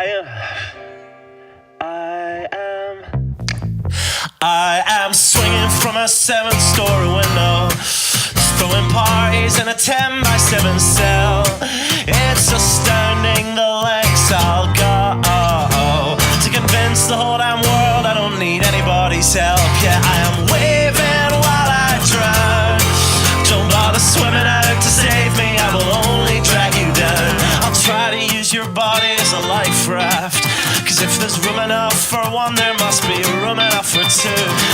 I am swinging from a 7-story window, throwing parties in a 10-by-7 cell. It's astounding the lengths I'll go to convince the whole damn world I don't need anybody's help. Yeah, I am waving while I drown. Don't bother swimming out to save me, I will only drag you down. I'll try to use your body as a life raft, 'cause if there's room enough for one, there must be room enough for two.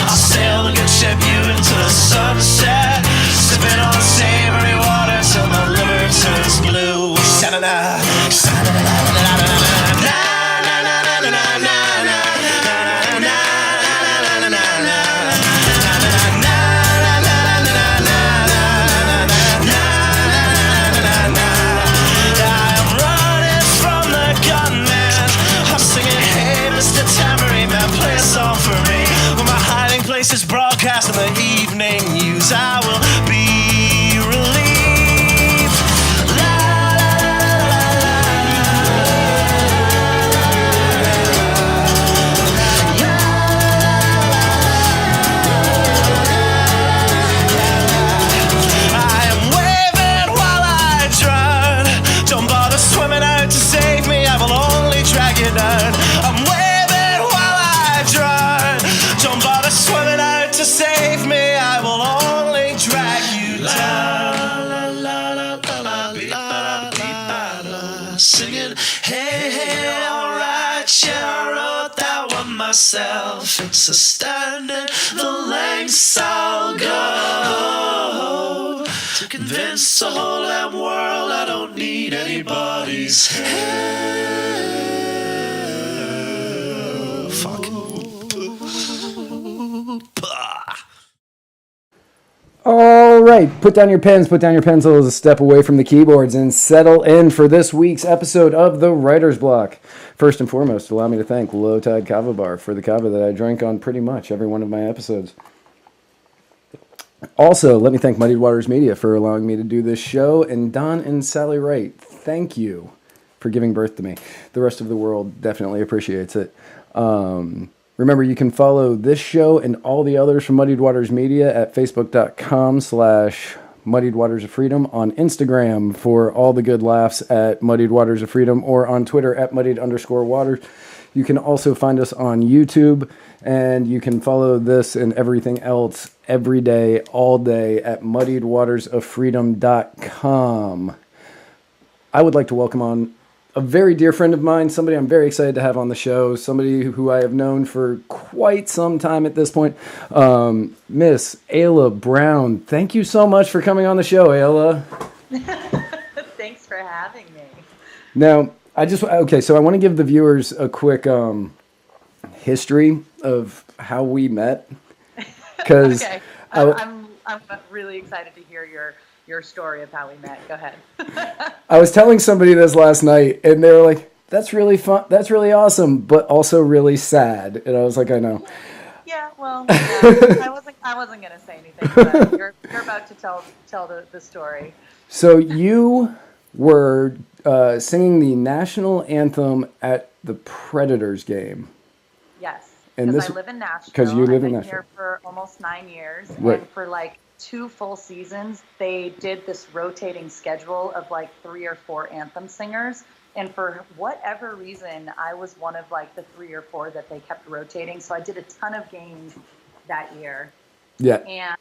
I'll sail the good ship you into the sunset, sipping on savory water till my liver turns blue. Sha-na-na, sha-na-na-na-na-na-na-na. Is broadcast in the evening news. I will be relieved. La, la, la, I am waving while I drown. Don't bother swimming out to save me, I will only drag you down. I'm waving while I drown. Don't bother swimming out to save me, I will only drag you down. La, la, la, la, la, la, la, la. Singing, hey, hey, alright, yeah, I wrote that one myself. It's astounding the lengths I'll go to convince the whole damn world I don't need anybody's help. Fuck. All right, put down your pens, put down your pencils, step away from the keyboards, and settle in for this week's episode of the Writer's Block. First and foremost, allow me to thank Low Tide Kava Bar for the kava that I drink on pretty much every one of my episodes. Also, let me thank Muddied Waters Media for allowing me to do this show, and Don and Sally Wright, thank you for giving birth to me. The rest of the world definitely appreciates it. Remember, you can follow this show and all the others from Muddied Waters Media at facebook.com/Muddied Waters of Freedom, on Instagram for all the good laughs at Muddied Waters of Freedom, or on Twitter at Muddied_Waters. You can also find us on YouTube, and you can follow this and everything else every day, all day at muddiedwatersoffreedom.com. I would like to welcome on a very dear friend of mine, somebody I'm very excited to have on the show, somebody who I have known for quite some time at this point, Miss Ayla Brown. Thank you so much for coming on the show, Ayla. Thanks for having me. Now, so I want to give the viewers a quick history of how we met. Because okay. I'm really excited to hear your story of how we met. Go ahead. I was telling somebody this last night, and they were like, that's really fun, that's really awesome, but also really sad. And I was like, I know. Yeah, well, yeah, I wasn't going to say anything, but you're about to tell the story. So you were singing the national anthem at the Predators game. Yes, and because I live in Nashville. Because you live in I've been Nashville. here for almost 9 years, right. And for like 2 full seasons, they did this rotating schedule of like 3 or 4 anthem singers. And for whatever reason, I was one of like the 3 or 4 that they kept rotating. So I did a ton of games that year. Yeah. And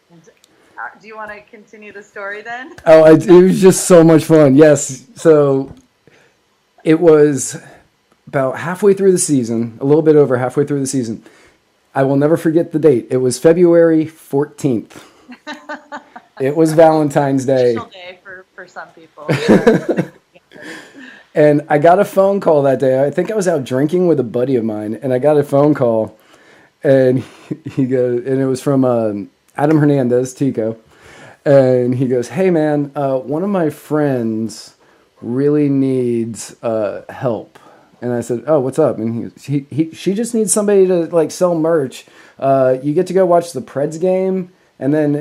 do you want to continue the story then? Oh, it was just so much fun. Yes. So it was about halfway through the season, a little bit over halfway through the season. I will never forget the date. It was February 14th. It was Valentine's Day. Special day for some people. And I got a phone call that day. I think I was out drinking with a buddy of mine, and I got a phone call, and he goes, and it was from Adam Hernandez, Tico, and he goes, "Hey man, one of my friends really needs help." And I said, "Oh, what's up?" And she just needs somebody to like sell merch. You get to go watch the Preds game, and then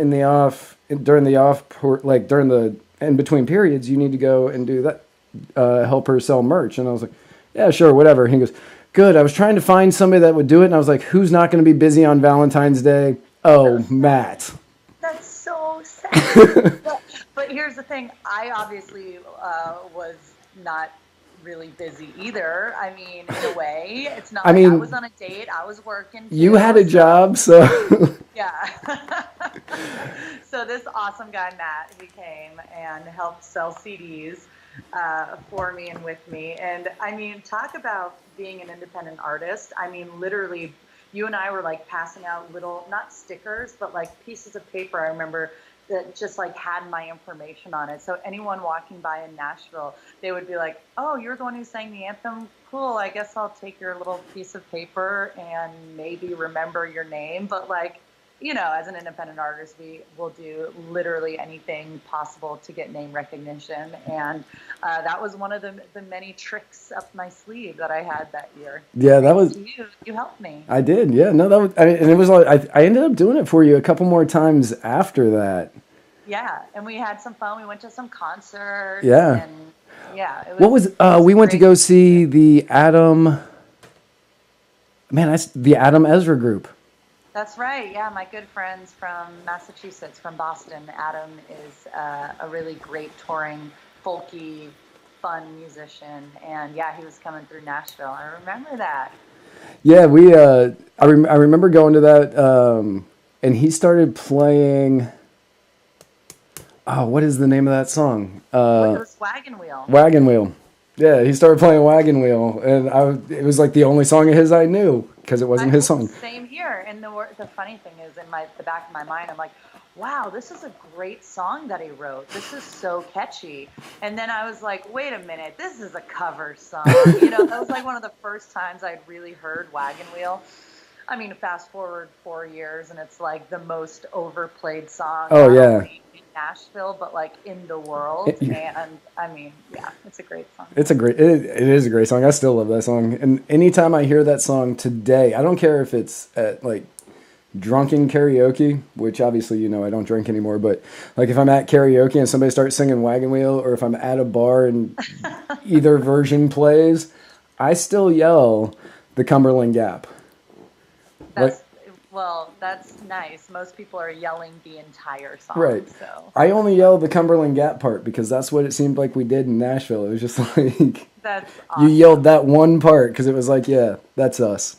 during the in between periods, you need to go and do that, help her sell merch. And I was like, yeah, sure, whatever. He goes, good. I was trying to find somebody that would do it. And I was like, who's not going to be busy on Valentine's Day? So Oh, sad. Matt. That's so sad. But here's the thing. I obviously was not really busy either. I mean, in a way, it's not I like I was mean, on a date. I was working you had too. a So job, so. yeah. So this awesome guy, Matt, he came and helped sell CDs for me and with me. And I mean, talk about being an independent artist. I mean, literally, you and I were like passing out little, not stickers, but like pieces of paper. I remember that just like had my information on it. So anyone walking by in Nashville, they would be like, "Oh, you're the one who sang the anthem? Cool. I guess I'll take your little piece of paper and maybe remember your name." But like, as an independent artist, we will do literally anything possible to get name recognition. And that was one of the many tricks up my sleeve that I had that year. Yeah, that Thanks was. to you. You helped me. I did. Yeah, no, that was. And it was like I ended up doing it for you a couple more times after that. Yeah. And we had some fun. We went to some concerts. Yeah. And yeah, What was? it was We went to great. go see the Adam. Man, the Adam Ezra group. That's right. Yeah, my good friends from Massachusetts, from Boston. Adam is a really great touring, folky, fun musician, and yeah, he was coming through Nashville. I remember that. Yeah, we. I remember going to that, and he started playing. Oh, what is the name of that song? It was Wagon Wheel. Wagon Wheel. Yeah, he started playing Wagon Wheel, and it was like the only song of his I knew because it wasn't his song. Same here. And the funny thing is, in the back of my mind, I'm like, wow, this is a great song that he wrote. This is so catchy. And then I was like, wait a minute, this is a cover song. That was like one of the first times I'd really heard Wagon Wheel. I mean, fast forward 4 years, and it's like the most overplayed song. Oh, not yeah. only in Nashville, but like in the world. And I mean, yeah, it's a great song. It is a great song. I still love that song. And anytime I hear that song today, I don't care if it's at like drunken karaoke, which obviously I don't drink anymore, but like if I'm at karaoke and somebody starts singing Wagon Wheel, or if I'm at a bar and either version plays, I still yell the Cumberland Gap. That's nice. Most people are yelling the entire song. Right. So I only yell the Cumberland Gap part because that's what it seemed like we did in Nashville. It was just like that's awesome. you yelled that one part because it was like, yeah, that's us.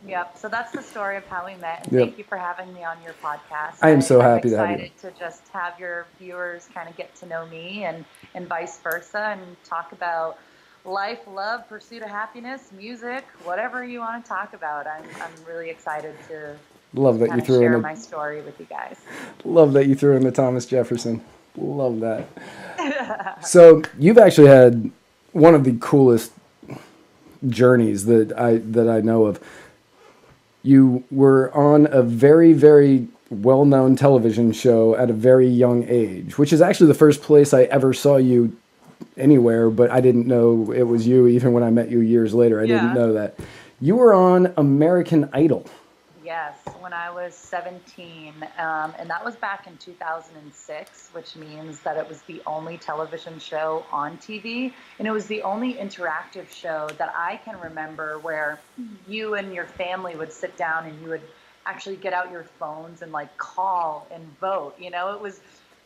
Yep. So that's the story of how we met. And Yep. Thank you for having me on your podcast. I am so I'm happy to have you. excited to just have your viewers kind of get to know me and vice versa, and talk about life, love, pursuit of happiness, music, whatever you want to talk about. I'm really excited to Love that kind you of threw share in my story with you guys. Love that you threw in the Thomas Jefferson. Love that. So you've actually had one of the coolest journeys that I know of. You were on a very, very well-known television show at a very young age, which is actually the first place I ever saw you anywhere, but I didn't know it was you even when I met you years later. I didn't know that. You were on American Idol. Yes, when I was 17, and that was back in 2006, which means that it was the only television show on TV, and it was the only interactive show that I can remember where you and your family would sit down and you would actually get out your phones and like call and vote. It was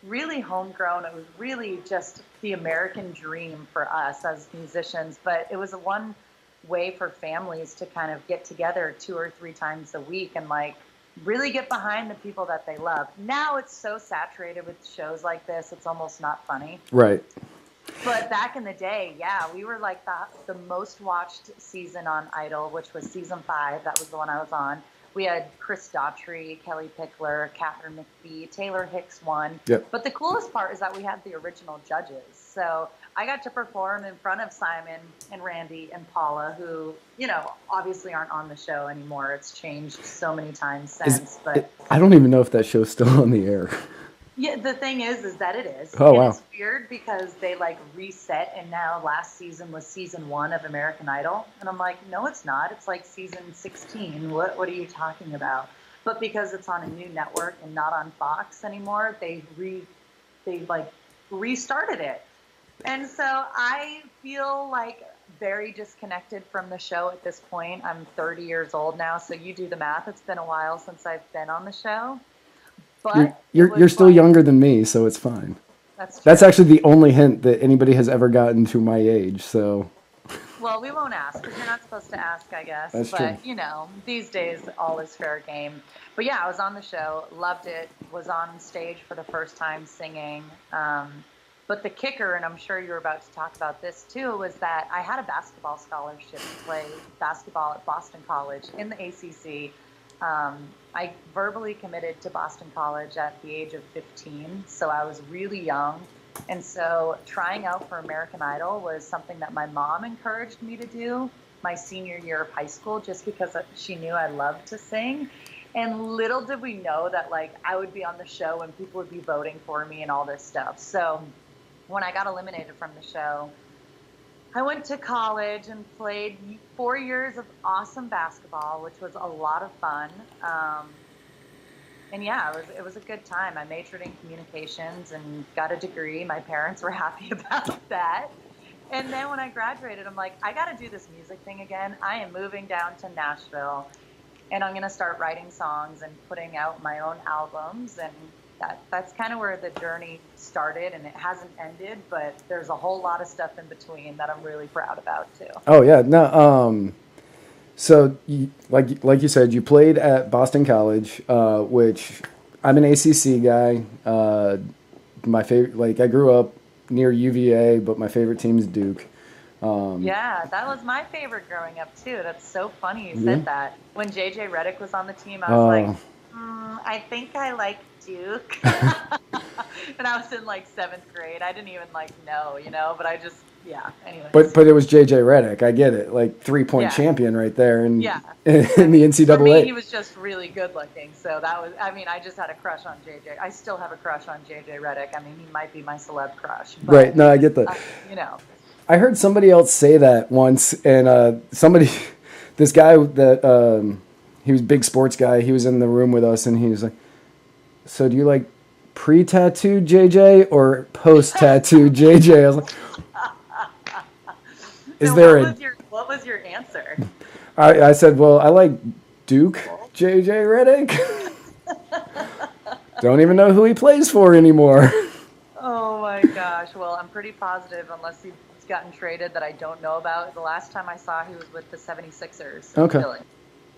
really homegrown. It was really just the American dream for us as musicians, but it was one way for families to kind of get together 2 or 3 times a week and like really get behind the people that they love. Now it's so saturated with shows like this, it's almost not funny. Right. But back in the day, yeah, we were like the most watched season on Idol, which was season 5. That was the one I was on. We had Chris Daughtry, Kelly Pickler, Catherine McPhee, Taylor Hicks won. Yep. But the coolest part is that we had the original judges. So I got to perform in front of Simon and Randy and Paula, who, obviously aren't on the show anymore. It's changed so many times since. I don't even know if that show's still on the air. Yeah, the thing is that it is. Oh, and wow. It's weird because they like reset, and now last season was season 1 of American Idol. And I'm like, no, it's not. It's like season 16. What are you talking about? But because it's on a new network and not on Fox anymore, they restarted it. And so I feel like very disconnected from the show at this point. I'm 30 years old now, so you do the math. It's been a while since I've been on the show. You're But it you're was you're still like, younger than me, so it's fine. that's That's true. actually the only hint that anybody has ever gotten to my age. So Well, we won't ask because you're not supposed to ask, I guess. that's true. But, these days, all is fair game. But yeah, I was on the show, loved it, was on stage for the first time singing. But the kicker, and I'm sure you're about to talk about this too, was that I had a basketball scholarship to play basketball at Boston College in the ACC. I verbally committed to Boston College at the age of 15, so I was really young. And so trying out for American Idol was something that my mom encouraged me to do my senior year of high school just because she knew I loved to sing. And little did we know that like I would be on the show and people would be voting for me and all this stuff. So when I got eliminated from the show, I went to college and played 4 years of awesome basketball, which was a lot of fun. And yeah, it was a good time. I majored in communications and got a degree. My parents were happy about that. And then when I graduated, I'm like, I got to do this music thing again. I am moving down to Nashville, and I'm going to start writing songs and putting out my own albums. And that's kind of where the journey started, and it hasn't ended, but there's a whole lot of stuff in between that I'm really proud about too. Oh yeah, no. So, like you said, you played at Boston College, which I'm an ACC guy. My favorite, like I grew up near UVA, but my favorite team is Duke. Yeah, that was my favorite growing up too. That's so funny you Yeah. said that. When JJ Redick was on the team, I was like, Uh, I think I like Duke. And I was in like 7th grade. I didn't even like know, but I just, yeah, anyways. but it was JJ Redick. I get it, like 3-point Yeah. champion right there, and Yeah. in the For me, he NCAA. was just really good looking. So that was, I just had a crush on JJ. I still have a crush on JJ Redick. I mean, he might be my celeb crush. But, Right. No, I get that. you know, I heard somebody else say that once, and this guy that he was a big sports guy. He was in the room with us, and he was like, "So do you like pre-tattoo JJ or post-tattoo JJ?" I was like, "Is so there what was your answer? I said, "Well, I like Duke JJ Redick. Don't even know who he plays for anymore." Oh my gosh. Well, I'm pretty positive, unless he's gotten traded that I don't know about. The last time I saw he was with the 76ers. Okay. Philly.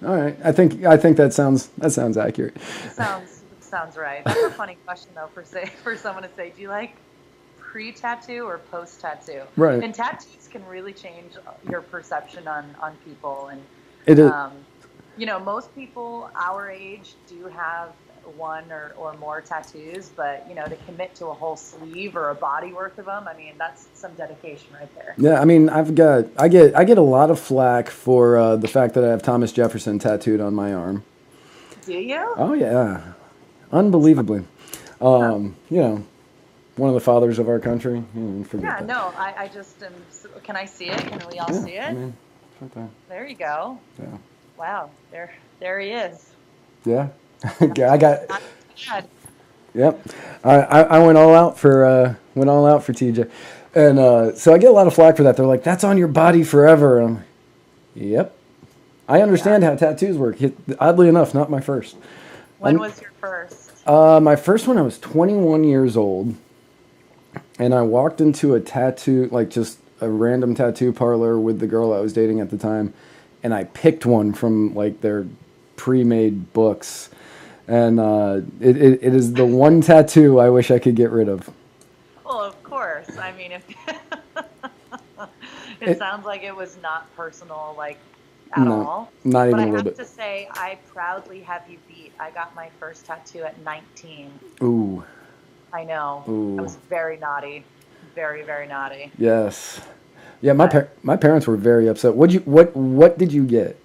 All right. I think that sounds accurate. Sounds right. That's a funny question though for someone to say, do you like pre-tattoo or post-tattoo? Right. And tattoos can really change your perception on people. And It is. most people our age do have one or more tattoos, but to commit to a whole sleeve or a body worth of them, I mean, that's some dedication right there. Yeah, I mean, I get a lot of flack for the fact that I have Thomas Jefferson tattooed on my arm. Do you? Oh yeah, unbelievably. One of the fathers of our country. Forget Yeah, that. no, I just am. Can I see it? Can we all see it? I mean, it's right there. There you go. Yeah. Wow, there he is. Yeah. I got. Not bad. Yep. I went all out for TJ, and so I get a lot of flack for that. They're like, "That's on your body forever." I'm like, "Yep." I understand how tattoos work. Oddly enough, not my first. When was your first? My first one, I was 21 years old, and I walked into a tattoo, like just a random tattoo parlor with the girl I was dating at the time, and I picked one from like their pre-made books, and it is the one tattoo I wish I could get rid of. Well, of course. I mean, if it sounds like it was not personal, like at No, all. not even But a I little have bit. to say, I proudly have you beat. I got my first tattoo at 19. Ooh, I know. Ooh. I was very naughty. Very, very naughty. yes, yeah. My parents were very upset. What did you get?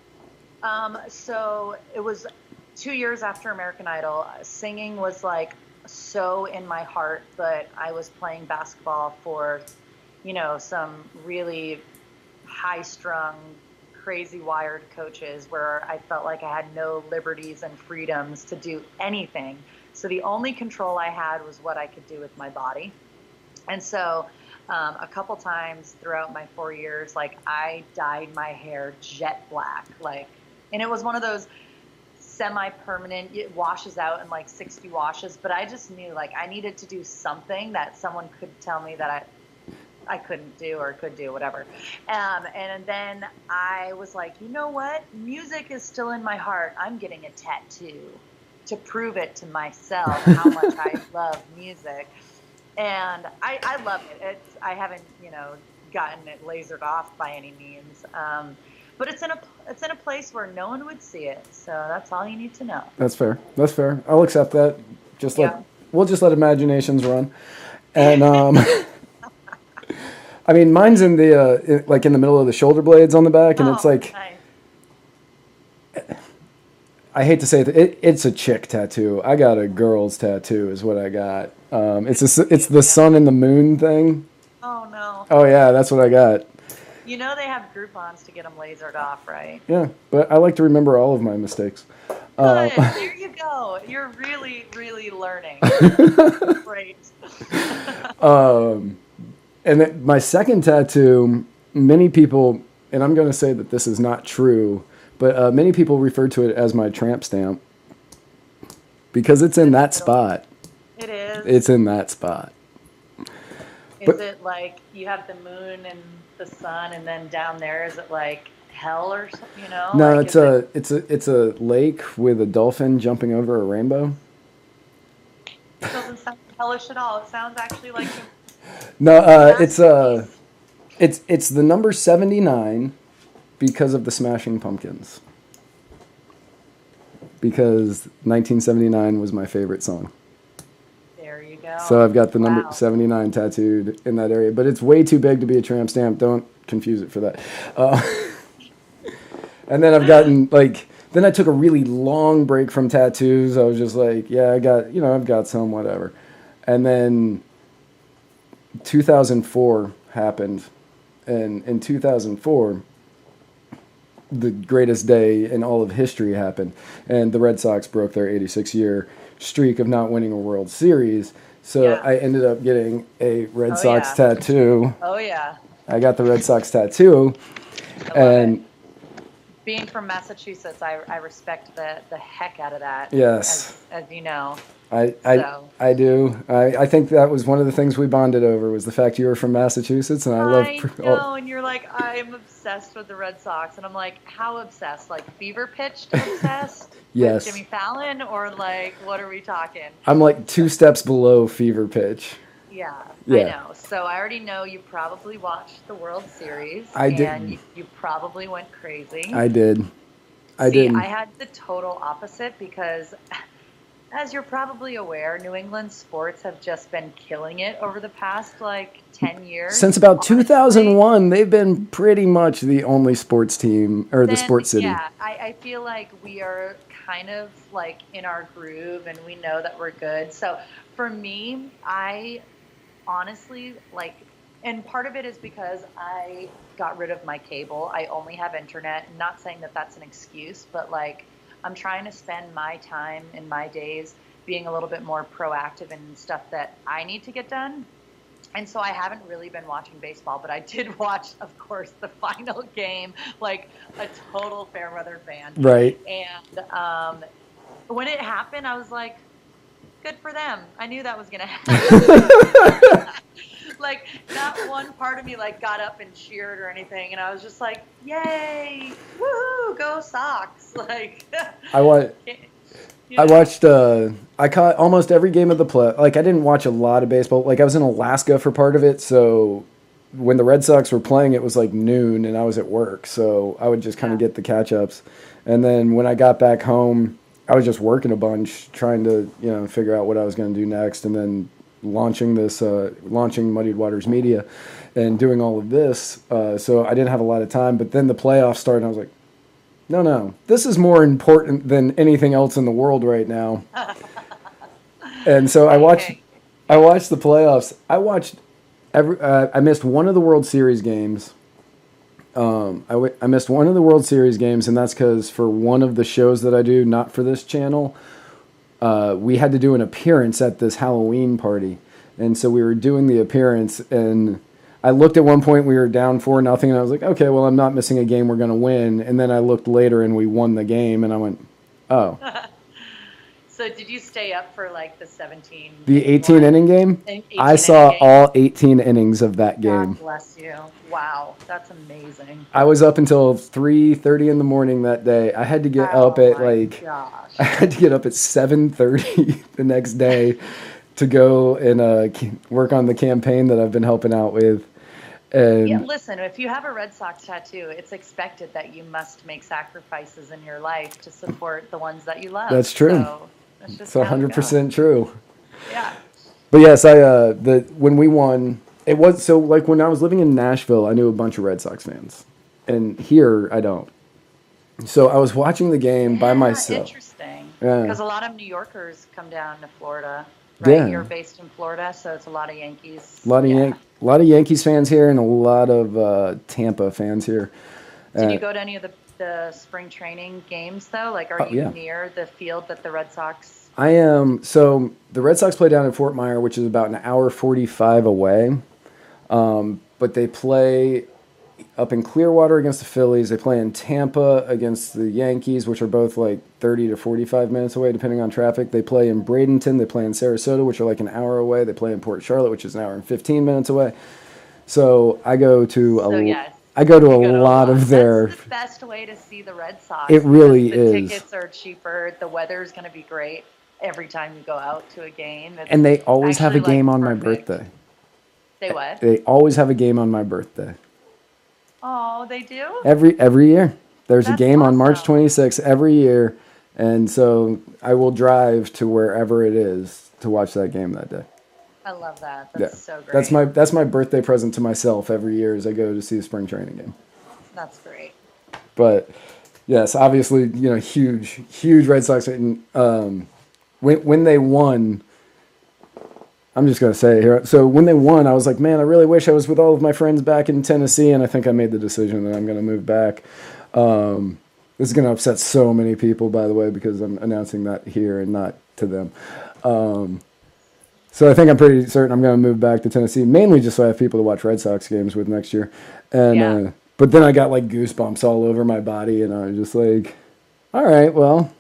So it was 2 years after American Idol. Singing was like so in my heart, but I was playing basketball for, some really high-strung, crazy wired coaches where I felt like I had no liberties and freedoms to do anything. So the only control I had was what I could do with my body. And so A couple times throughout my 4 years, like I dyed my hair jet black, like, and it was one of those semi-permanent, it washes out in like 60 washes, but I just knew like I needed to do something that someone could tell me that I couldn't do or could do, whatever. And then I was like, you know what? Music is still in my heart. I'm getting a tattoo to prove it to myself how much I love music. And I love it. I haven't, gotten it lasered off by any means. But it's in a place where no one would see it. So that's all you need to know. That's fair. That's fair. I'll accept that. We'll just let imaginations run. And I mean, mine's in the like in the middle of the shoulder blades on the back, and it's like, nice. I hate to say it, it's a chick tattoo. I got a girl's tattoo, is what I got. It's the sun and the moon thing. Oh no. Oh yeah, that's what I got. You know they have Groupons to get them lasered off, right? Yeah, but I like to remember all of my mistakes. Good. There you go. You're really, really learning. Great. And then my second tattoo, many people, and I'm going to say that this is not true, but many people refer to it as my tramp stamp because it's in that spot. It is. It's in that spot. Is it like you have the moon and the sun, and then down there is it like hell or something? No, like, it's a lake with a dolphin jumping over a rainbow. It doesn't sound hellish at all. It sounds actually like. No, it's the number 79 because of the Smashing Pumpkins. Because 1979 was my favorite song. There you go. So I've got the number 79 tattooed in that area, but it's way too big to be a tramp stamp. Don't confuse it for that. And then then I took a really long break from tattoos. I was just like, yeah, I've got some, whatever. And then 2004 happened, and in 2004 the greatest day in all of history happened, and the Red Sox broke their 86-year streak of not winning a World Series. So I ended up getting a Red Sox tattoo. Oh yeah. I got the Red Sox tattoo, and being from Massachusetts, I respect the heck out of that. Yes. As you know. I do. I think that was one of the things we bonded over was the fact you were from Massachusetts, and I love. I know, and you're like, I'm obsessed with the Red Sox, and I'm like, how obsessed? Like fever pitched obsessed? Yes. With Jimmy Fallon, or like, what are we talking? I'm like 2 steps below fever pitch. Yeah, I know. So I already know you probably watched the World Series. I did. And you probably went crazy. I did. I had the total opposite because, as you're probably aware, New England sports have just been killing it over the past 10 years. Since about 2001, they've been pretty much the only sports team or the sports city. Yeah, I feel like we are kind of like in our groove and we know that we're good. So for me, I honestly and part of it is because I got rid of my cable. I only have internet. Not saying that that's an excuse, but I'm trying to spend my time and my days being a little bit more proactive in stuff that I need to get done. And so I haven't really been watching baseball, but I did watch, of course, the final game, like a total Fairweather fan. Right. And when it happened, I was like, good for them. I knew that was going to happen. Not one part of me got up and cheered or anything, and I was just like, yay, woohoo, go Sox. I watched I caught almost every game of the play. I didn't watch a lot of baseball. I was in Alaska for part of it, so when the Red Sox were playing, it was noon and I was at work, so I would just kind of get the catch-ups. And then when I got back home, I was just working a bunch, trying to, figure out what I was going to do next, and then launching Muddied Waters Media and doing all of this. So I didn't have a lot of time, but then the playoffs started and I was like, no, this is more important than anything else in the world right now. And so I watched the playoffs. I missed one of the World Series games. I missed one of the World Series games, and that's because for one of the shows that I do, not for this channel, we had to do an appearance at this Halloween party. And so we were doing the appearance, and I looked at one point, we were down 4-0, and I was like, okay, well, I'm not missing a game. We're going to win. And then I looked later, and we won the game, and I went, oh. So did you stay up for like the 17? The 18-inning game? 18 I saw game? all 18 innings of that game. God bless you. Wow, that's amazing. I was up until 3:30 in the morning that day. I had to get up at Gosh. I had to get up at 7:30 the next day to go and work on the campaign that I've been helping out with. And yeah, listen, if you have a Red Sox tattoo, it's expected that you must make sacrifices in your life to support the ones that you love. That's true. So that's just it's 100% true. Yeah. But yes, when we won, it was so like when I was living in Nashville, I knew a bunch of Red Sox fans, and here I don't. So I was watching the game by myself. Interesting. Yeah. Because a lot of New Yorkers come down to Florida, right? Yeah. You're based in Florida, so it's a lot of Yankees. A lot of Yankees fans here, and a lot of Tampa fans here. Did you go to any of the spring training games though? Like, are you near the field that the Red Sox? I am. So the Red Sox play down in Fort Myers, which is about an hour 45 away. But they play up in Clearwater against the Phillies. They play in Tampa against the Yankees, which are both like 30 to 45 minutes away, depending on traffic. They play in Bradenton. They play in Sarasota, which are like an hour away. They play in Port Charlotte, which is an hour and 15 minutes away. So I go to a lot of their. That's the best way to see the Red Sox. It really the is. Tickets are cheaper. The weather's going to be great every time you go out to a game. And they always have a game on my birthday. They what? They always have a game on my birthday. Oh, they do? Every year. There's That's a game on March awesome. 26th every year. And so I will drive to wherever it is to watch that game that day. I love that. That's so great. That's my birthday present to myself every year as I go to see the spring training game. That's great. But yes, obviously, huge Red Sox. When they won, I'm just going to say it here. So when they won, I was like, man, I really wish I was with all of my friends back in Tennessee. And I think I made the decision that I'm going to move back. This is going to upset so many people, by the way, because I'm announcing that here and not to them. So I think I'm pretty certain I'm going to move back to Tennessee, mainly just so I have people to watch Red Sox games with next year. And but then I got like goosebumps all over my body, and I was just like, all right, well,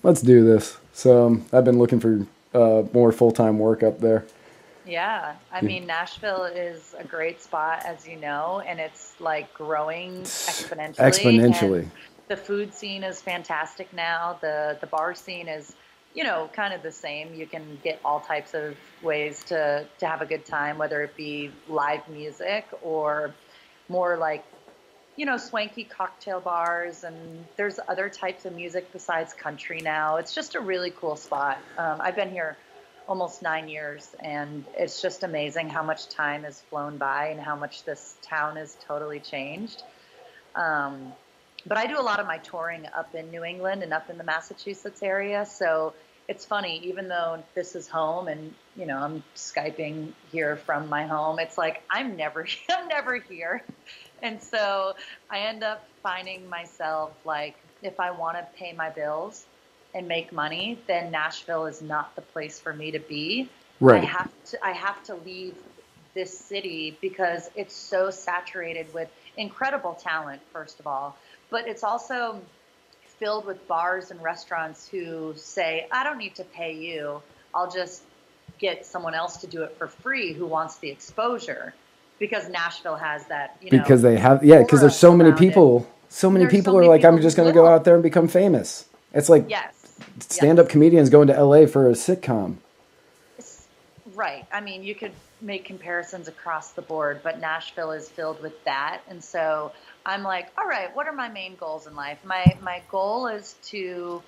let's do this. So I've been looking for more full-time work up there. Yeah. I mean, Nashville is a great spot, as you know, and it's like growing exponentially. And the food scene is fantastic now. The bar scene is, kind of the same. You can get all types of ways to have a good time, whether it be live music or more like, swanky cocktail bars. And there's other types of music besides country now. It's just a really cool spot. I've been here almost 9 years, and it's just amazing how much time has flown by and how much this town has totally changed. But I do a lot of my touring up in New England and up in the Massachusetts area. So it's funny, even though this is home and, I'm Skyping here from my home, it's like, I'm never here. And so I end up finding myself like, if I want to pay my bills and make money, then Nashville is not the place for me to be. Right. I have to leave this city because it's so saturated with incredible talent, first of all. But it's also filled with bars and restaurants who say, I don't need to pay you. I'll just get someone else to do it for free who wants the exposure. Because Nashville has that, Because they have, because there's so many people. So many people are like, I'm just going to go out there and become famous. It's like stand-up comedians going to LA for a sitcom. Right. I mean, you could make comparisons across the board, but Nashville is filled with that. And so I'm like, all right, what are my main goals in life? My goal is to,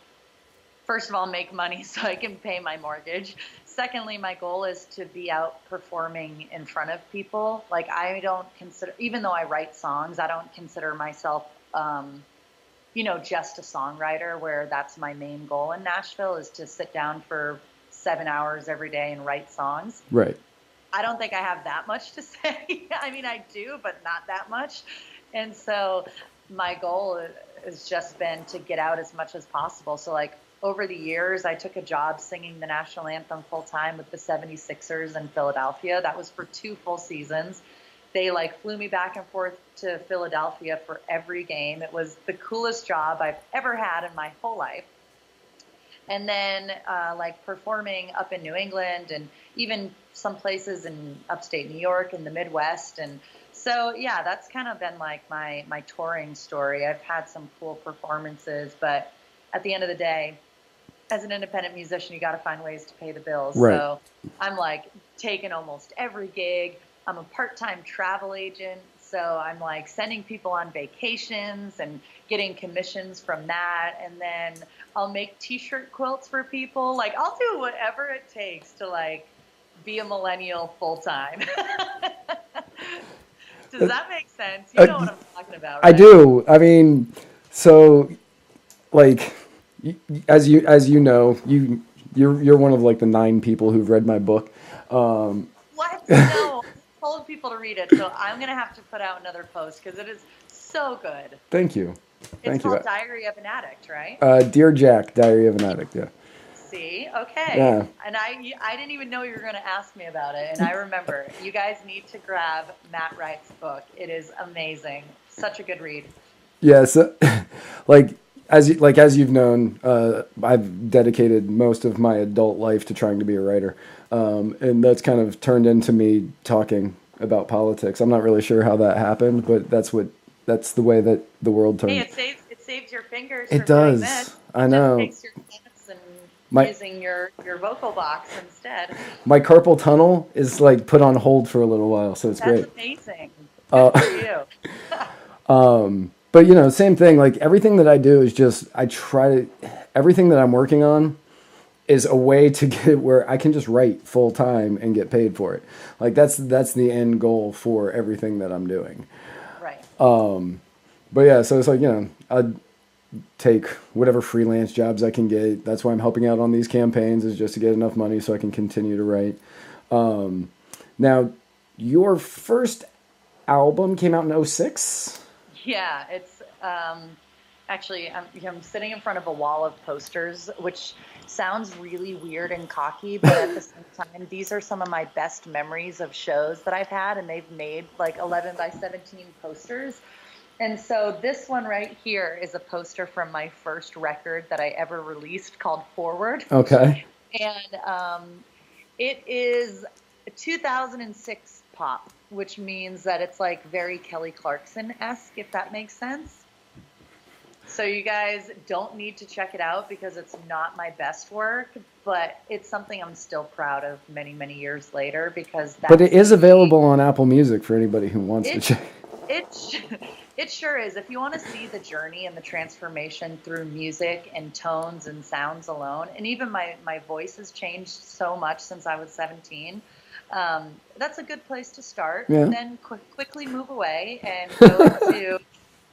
first of all, make money so I can pay my mortgage. Secondly, my goal is to be out performing in front of people. Like, I don't consider, even though I write songs, I don't consider myself, just a songwriter, where that's my main goal in Nashville is to sit down for 7 hours every day and write songs. Right. I don't think I have that much to say. I mean, I do, but not that much. And so my goal has just been to get out as much as possible. So like over the years, I took a job singing the national anthem full time with the 76ers in Philadelphia. That was for 2 full seasons. They like flew me back and forth to Philadelphia for every game. It was the coolest job I've ever had in my whole life. And then like performing up in New England and even some places in upstate New York and the Midwest. And so, yeah, that's kind of been like my touring story. I've had some cool performances, but at the end of the day, as an independent musician, you got to find ways to pay the bills. Right. So I'm like taking almost every gig. I'm a part-time travel agent. So I'm like sending people on vacations and getting commissions from that. And then I'll make t-shirt quilts for people. Like I'll do whatever it takes to like be a millennial full time. Does that make sense? You know what I'm talking about, right? I do. I mean, so like as you know, you're one of like the 9 people who've read my book. What? No, I told people to read it, so I'm gonna have to put out another post because it is so good. Thank you. It's called Diary of an Addict, right? Dear Jack, Diary of an Addict. Yeah. See, okay. Yeah. And I didn't even know you were going to ask me about it. And I remember, you guys need to grab Matt Wright's book. It is amazing. Such a good read. Yeah. So, as you've known, I've dedicated most of my adult life to trying to be a writer, and that's kind of turned into me talking about politics. I'm not really sure how that happened, but that's the way that the world turned. Hey, it saves your fingers. It does. This. I know. It takes your hands and using your vocal box instead. My carpal tunnel is like put on hold for a little while, so it's great. That's amazing. Good for you. But you know, same thing. Like everything that I do is just everything that I'm working on is a way to get where I can just write full time and get paid for it. Like that's the end goal for everything that I'm doing. Right. But yeah, so it's like, you know, I'd take whatever freelance jobs I can get. That's why I'm helping out on these campaigns, is just to get enough money so I can continue to write. Now, your first album came out in 2006? Yeah, it's actually, I'm sitting in front of a wall of posters, which sounds really weird and cocky, but at the same time, these are some of my best memories of shows that I've had, and they've made like 11 by 17 posters. And so this one right here is a poster from my first record that I ever released called Forward. Okay. And it is a 2006 pop, which means that it's like very Kelly Clarkson-esque, if that makes sense. So you guys don't need to check it out because it's not my best work, but it's something I'm still proud of many, many years later, because that's... But it is available on Apple Music for anybody who wants to check. It sure is. If you want to see the journey and the transformation through music and tones and sounds alone, and even my voice has changed so much since I was 17, that's a good place to start. Yeah. And then quickly move away and go to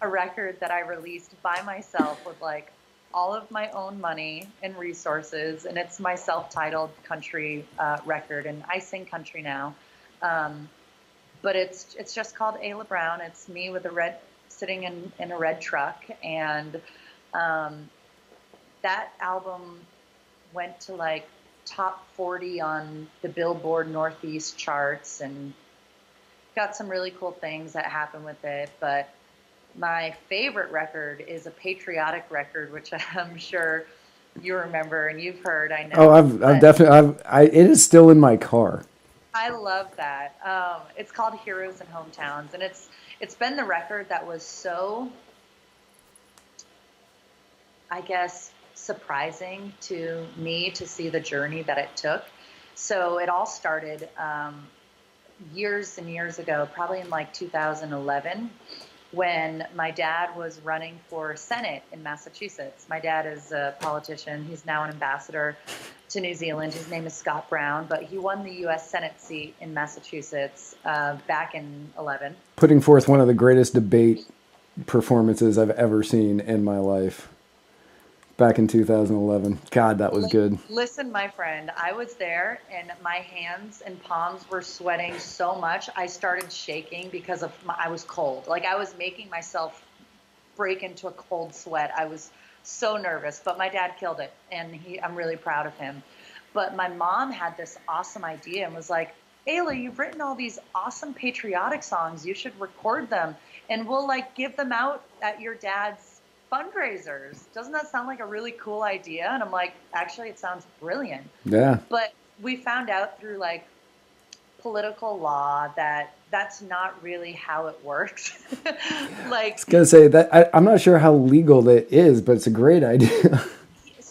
a record that I released by myself with like all of my own money and resources, and it's my self-titled country record, and I sing country now. But it's just called Ayla Brown. It's me with sitting in a red truck, and that album went to like top 40 on the Billboard Northeast charts, and got some really cool things that happened with it. But my favorite record is a patriotic record, which I'm sure you remember and you've heard. I know. Oh, I've definitely. It is still in my car. I love that. It's called Heroes and Hometowns, and it's been the record that was so, I guess, surprising to me to see the journey that it took. So it all started years and years ago, probably in like 2011, when my dad was running for Senate in Massachusetts. My dad is a politician. He's now an ambassador to New Zealand. His name is Scott Brown, but he won the U.S. Senate seat in Massachusetts back in 11. Putting forth one of the greatest debate performances I've ever seen in my life. Back in 2011. God, that was good. Listen, my friend, I was there and my hands and palms were sweating so much. I started shaking because I was cold. Like I was making myself break into a cold sweat. I was so nervous, but my dad killed it, and I'm really proud of him. But my mom had this awesome idea and was like, Ayla, you've written all these awesome patriotic songs. You should record them and we'll like give them out at your dad's fundraisers. Doesn't that sound like a really cool idea? And I'm like, actually, it sounds brilliant. Yeah. But we found out through like political law that that's not really how it works. Like, I was gonna say that I'm not sure how legal that is, but it's a great idea.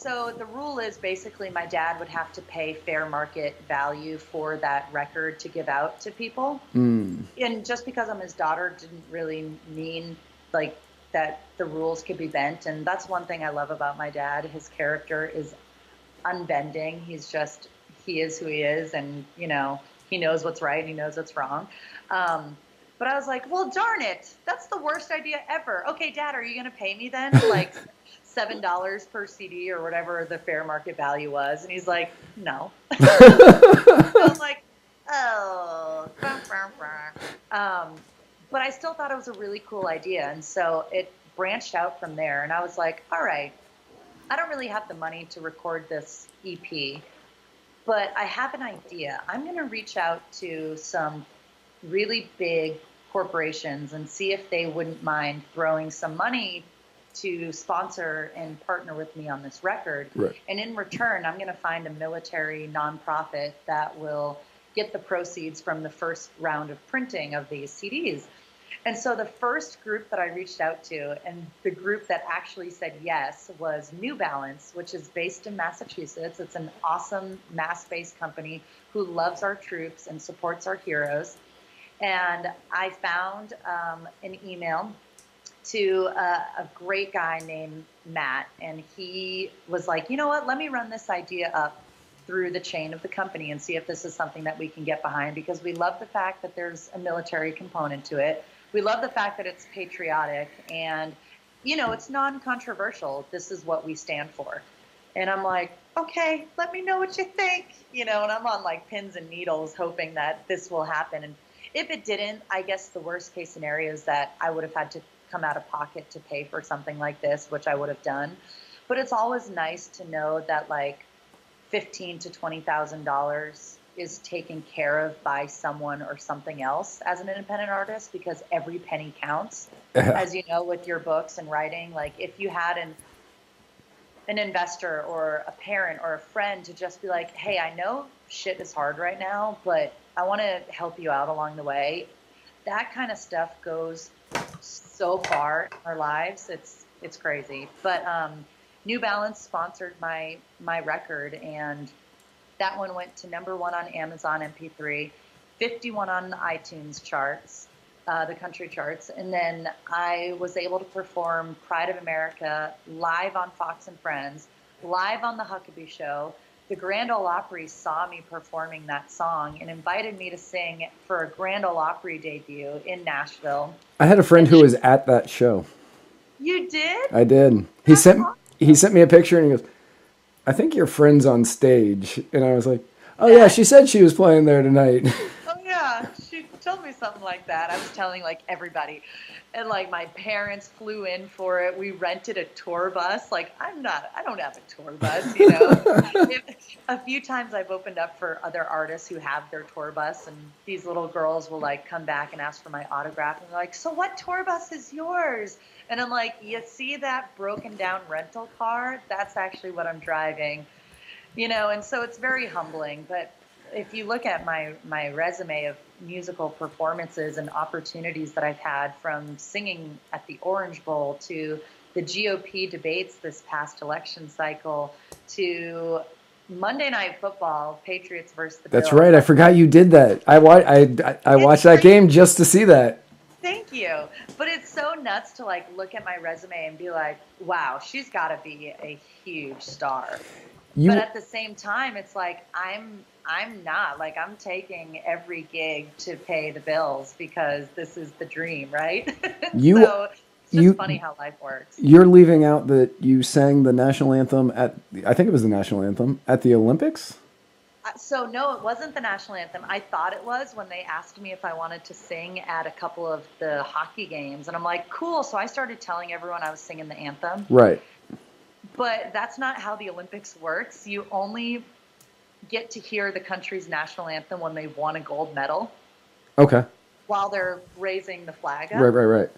so the rule is basically my dad would have to pay fair market value for that record to give out to people. And just because I'm his daughter didn't really mean like that the rules could be bent. And that's one thing I love about my dad. His character is unbending. He is who he is. And, you know, he knows what's right and he knows what's wrong. But I was like, well, darn it. That's the worst idea ever. Okay, Dad, are you going to pay me then? Like $7 per CD or whatever the fair market value was. And he's like, no. I was like, oh. But I still thought it was a really cool idea. And so it branched out from there. And I was like, all right, I don't really have the money to record this EP, but I have an idea. I'm going to reach out to some really big corporations and see if they wouldn't mind throwing some money to sponsor and partner with me on this record. Right. And in return, I'm going to find a military nonprofit that will get the proceeds from the first round of printing of these CDs. And so the first group that I reached out to, and the group that actually said yes, was New Balance, which is based in Massachusetts. It's an awesome Mass-based company who loves our troops and supports our heroes. And I found an email to a great guy named Matt, and he was like, you know what, let me run this idea up through the chain of the company and see if this is something that we can get behind, because we love the fact that there's a military component to it. We love the fact that it's patriotic and, you know, it's non-controversial. This is what we stand for. And I'm like, okay, let me know what you think, you know, and I'm on like pins and needles hoping that this will happen. And if it didn't, I guess the worst case scenario is that I would have had to come out of pocket to pay for something like this, which I would have done. But it's always nice to know that like $15,000 to $20,000 is taken care of by someone or something else as an independent artist, because every penny counts. As you know, with your books and writing, like if you had an investor or a parent or a friend to just be like, hey, I know shit is hard right now, but I want to help you out along the way. That kind of stuff goes so far in our lives. It's crazy. But New Balance sponsored my record, and that one went to #1 on Amazon MP3, 51 on the iTunes charts, the country charts. And then I was able to perform Pride of America live on Fox and Friends, live on the Huckabee Show. The Grand Ole Opry saw me performing that song and invited me to sing for a Grand Ole Opry debut in Nashville. I had a friend who was at that show. You did? I did. He sent me a picture and he goes, I think your friend's on stage. And I was like, oh yeah, she said she was playing there tonight. Oh yeah, she told me something like that. I was telling like everybody. And like my parents flew in for it. We rented a tour bus. Like I don't have a tour bus, you know. A few times I've opened up for other artists who have their tour bus, and these little girls will like come back and ask for my autograph, and they're like, so what tour bus is yours? And I'm like, you see that broken down rental car? That's actually what I'm driving, you know. And so it's very humbling. But if you look at my resume of musical performances and opportunities that I've had, from singing at the Orange Bowl to the GOP debates this past election cycle to Monday Night Football, Patriots versus the Bills. That's right. I forgot you did that. I watched that game just to see that. Thank you. But it's so nuts to like look at my resume and be like, wow, she's got to be a huge star. But at the same time, it's like I'm not. Like I'm taking every gig to pay the bills because this is the dream, right? So it's just funny how life works. You're leaving out that you sang the national anthem I think it was the national anthem at the Olympics? So no, it wasn't the national anthem. I thought it was when they asked me if I wanted to sing at a couple of the hockey games. And I'm like, cool. So I started telling everyone I was singing the anthem. Right. But that's not how the Olympics works. You only get to hear the country's national anthem when they won a gold medal Okay. while they're raising the flag Right, up. right, right.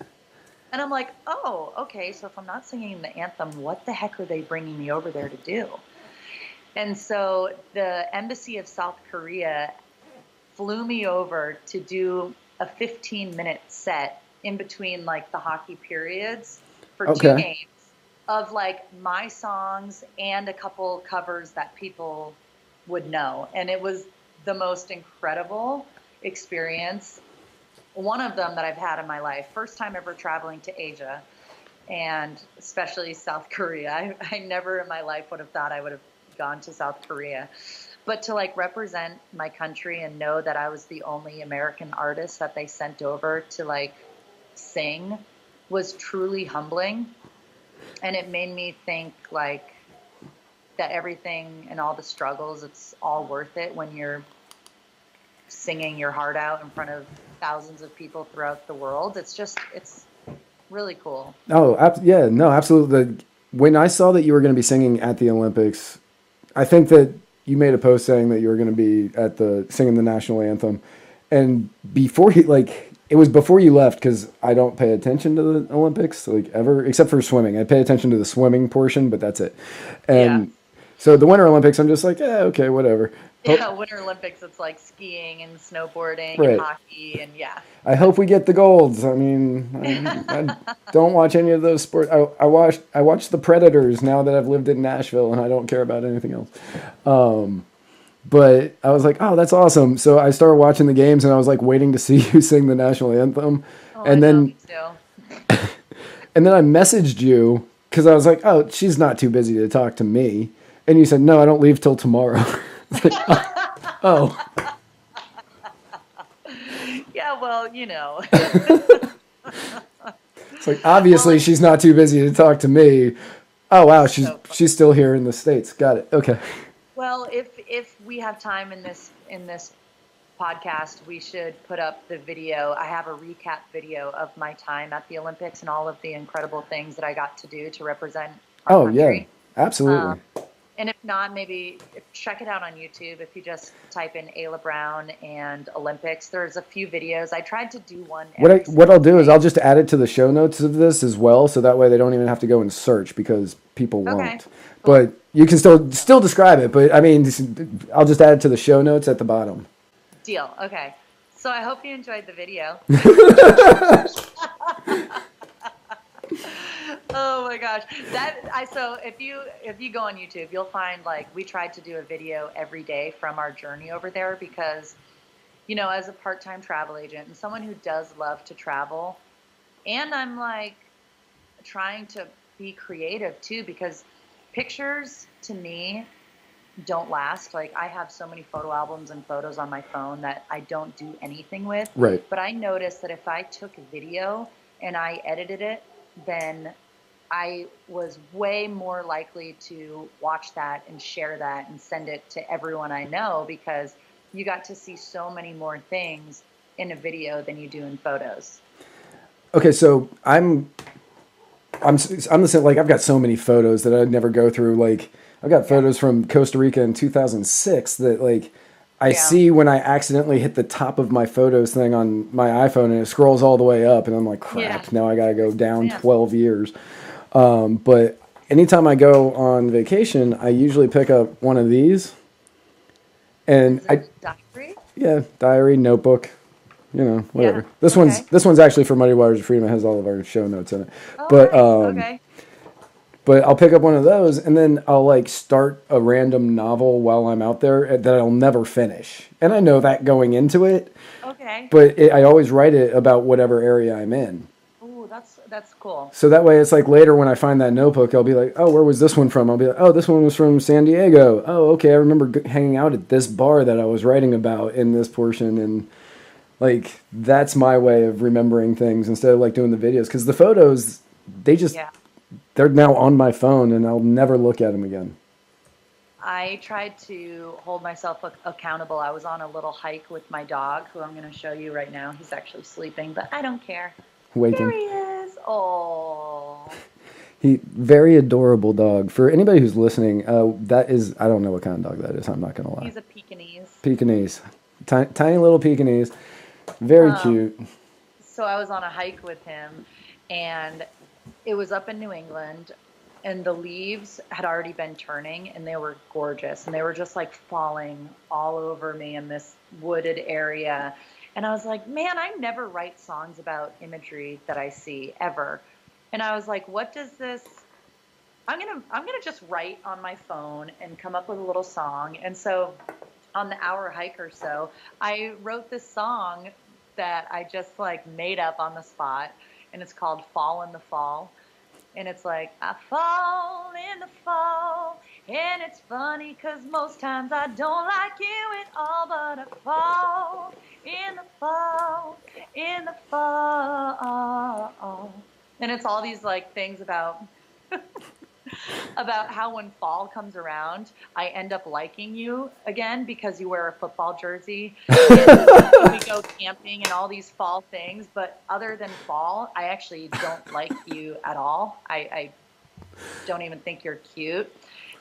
And I'm like, oh, okay, so if I'm not singing the anthem, what the heck are they bringing me over there to do? And so the Embassy of South Korea flew me over to do a 15-minute set in between like the hockey periods for 2 Okay. games of like my songs and a couple covers that people would know. And it was the most incredible experience. One of them that I've had in my life. First time ever traveling to Asia, and especially South Korea. I never in my life would have thought I would have gone to South Korea. But to like represent my country and know that I was the only American artist that they sent over to like sing was truly humbling. And it made me think like that everything and all the struggles, it's all worth it when you're singing your heart out in front of thousands of people throughout the world. It's really cool. Oh, yeah, no, absolutely. When I saw that you were going to be singing at the Olympics, I think that you made a post saying that you were going to be at the singing the national anthem, and before you it was before you left because I don't pay attention to the Olympics like ever except for swimming. I pay attention to the swimming portion, but that's it. And so the Winter Olympics, I'm just like, yeah, okay, whatever. Yeah, Winter Olympics, it's like skiing and snowboarding Right. and hockey and yeah. I hope we get the golds. I mean, I don't watch any of those sports. I watch the Predators now that I've lived in Nashville, and I don't care about anything else. But I was like, oh, that's awesome. So I started watching the games, and I was like waiting to see you sing the national anthem. Oh, And I know, then me too. and then I messaged you because I was like, oh, she's not too busy to talk to me. And you said, no, I don't leave till tomorrow. It's like, oh. Yeah, well, you know. It's like, obviously she's not too busy to talk to me. Oh, wow, So she's still here in the States. Got it. Okay. Well, if we have time in this podcast, we should put up the video. I have a recap video of my time at the Olympics and all of the incredible things that I got to do to represent our country. Yeah, absolutely. And if not, maybe check it out on YouTube. If you just type in Ayla Brown and Olympics, there's a few videos. I tried to do one. What I'll do is I'll just add it to the show notes of this as well, so that way they don't even have to go and search because people won't. Cool. But you can still describe it. But I mean, I'll just add it to the show notes at the bottom. Deal. Okay. So I hope you enjoyed the video. Oh my gosh. So if you go on YouTube, you'll find like we tried to do a video every day from our journey over there because, you know, as a part-time travel agent and someone who does love to travel, and I'm like trying to be creative too because pictures to me don't last. Like I have so many photo albums and photos on my phone that I don't do anything with. Right. But I noticed that if I took a video and I edited it, then I was way more likely to watch that and share that and send it to everyone I know because you got to see so many more things in a video than you do in photos. Okay, so I'm the same. Like I've got so many photos that I'd never go through. Like I've got photos from Costa Rica in 2006 that like I see when I accidentally hit the top of my photos thing on my iPhone and it scrolls all the way up and I'm like, crap, now I got to go down 12 years. But anytime I go on vacation, I usually pick up one of these. And diary, notebook, you know, whatever. Yeah. This one's actually for Muddy Waters of Freedom. It has all of our show notes in it. Oh, but nice. but I'll pick up one of those and then I'll like start a random novel while I'm out there that I'll never finish. And I know that going into it. Okay. But I always write it about whatever area I'm in. Ooh, that's cool. So that way it's like later when I find that notebook, I'll be like, oh, where was this one from? I'll be like, oh, this one was from San Diego. Oh, okay. I remember hanging out at this bar that I was writing about in this portion. And like, that's my way of remembering things instead of like doing the videos. Because the photos, they're now on my phone and I'll never look at them again. I tried to hold myself accountable. I was on a little hike with my dog, who I'm going to show you right now. He's actually sleeping, but I don't care. Waking. There he is. Oh. He very adorable dog. For anybody who's listening, that is I don't know what kind of dog that is. I'm not gonna lie. He's a Pekingese. Pekingese, tiny little Pekingese, very cute. So I was on a hike with him, and it was up in New England, and the leaves had already been turning, and they were gorgeous, and they were just like falling all over me in this wooded area. And I was like, man, I never write songs about imagery that I see ever. And I was like, what does this? I'm gonna just write on my phone and come up with a little song. And so on the hour hike or so, I wrote this song that I just like made up on the spot, and it's called Fall in the Fall. And it's like, I fall in the fall, and it's funny 'cause most times I don't like you at all, but I fall in the fall, in the fall. And it's all these like things about about how when fall comes around, I end up liking you again because you wear a football jersey. And we go camping and all these fall things. But other than fall, I actually don't like you at all. I don't even think you're cute.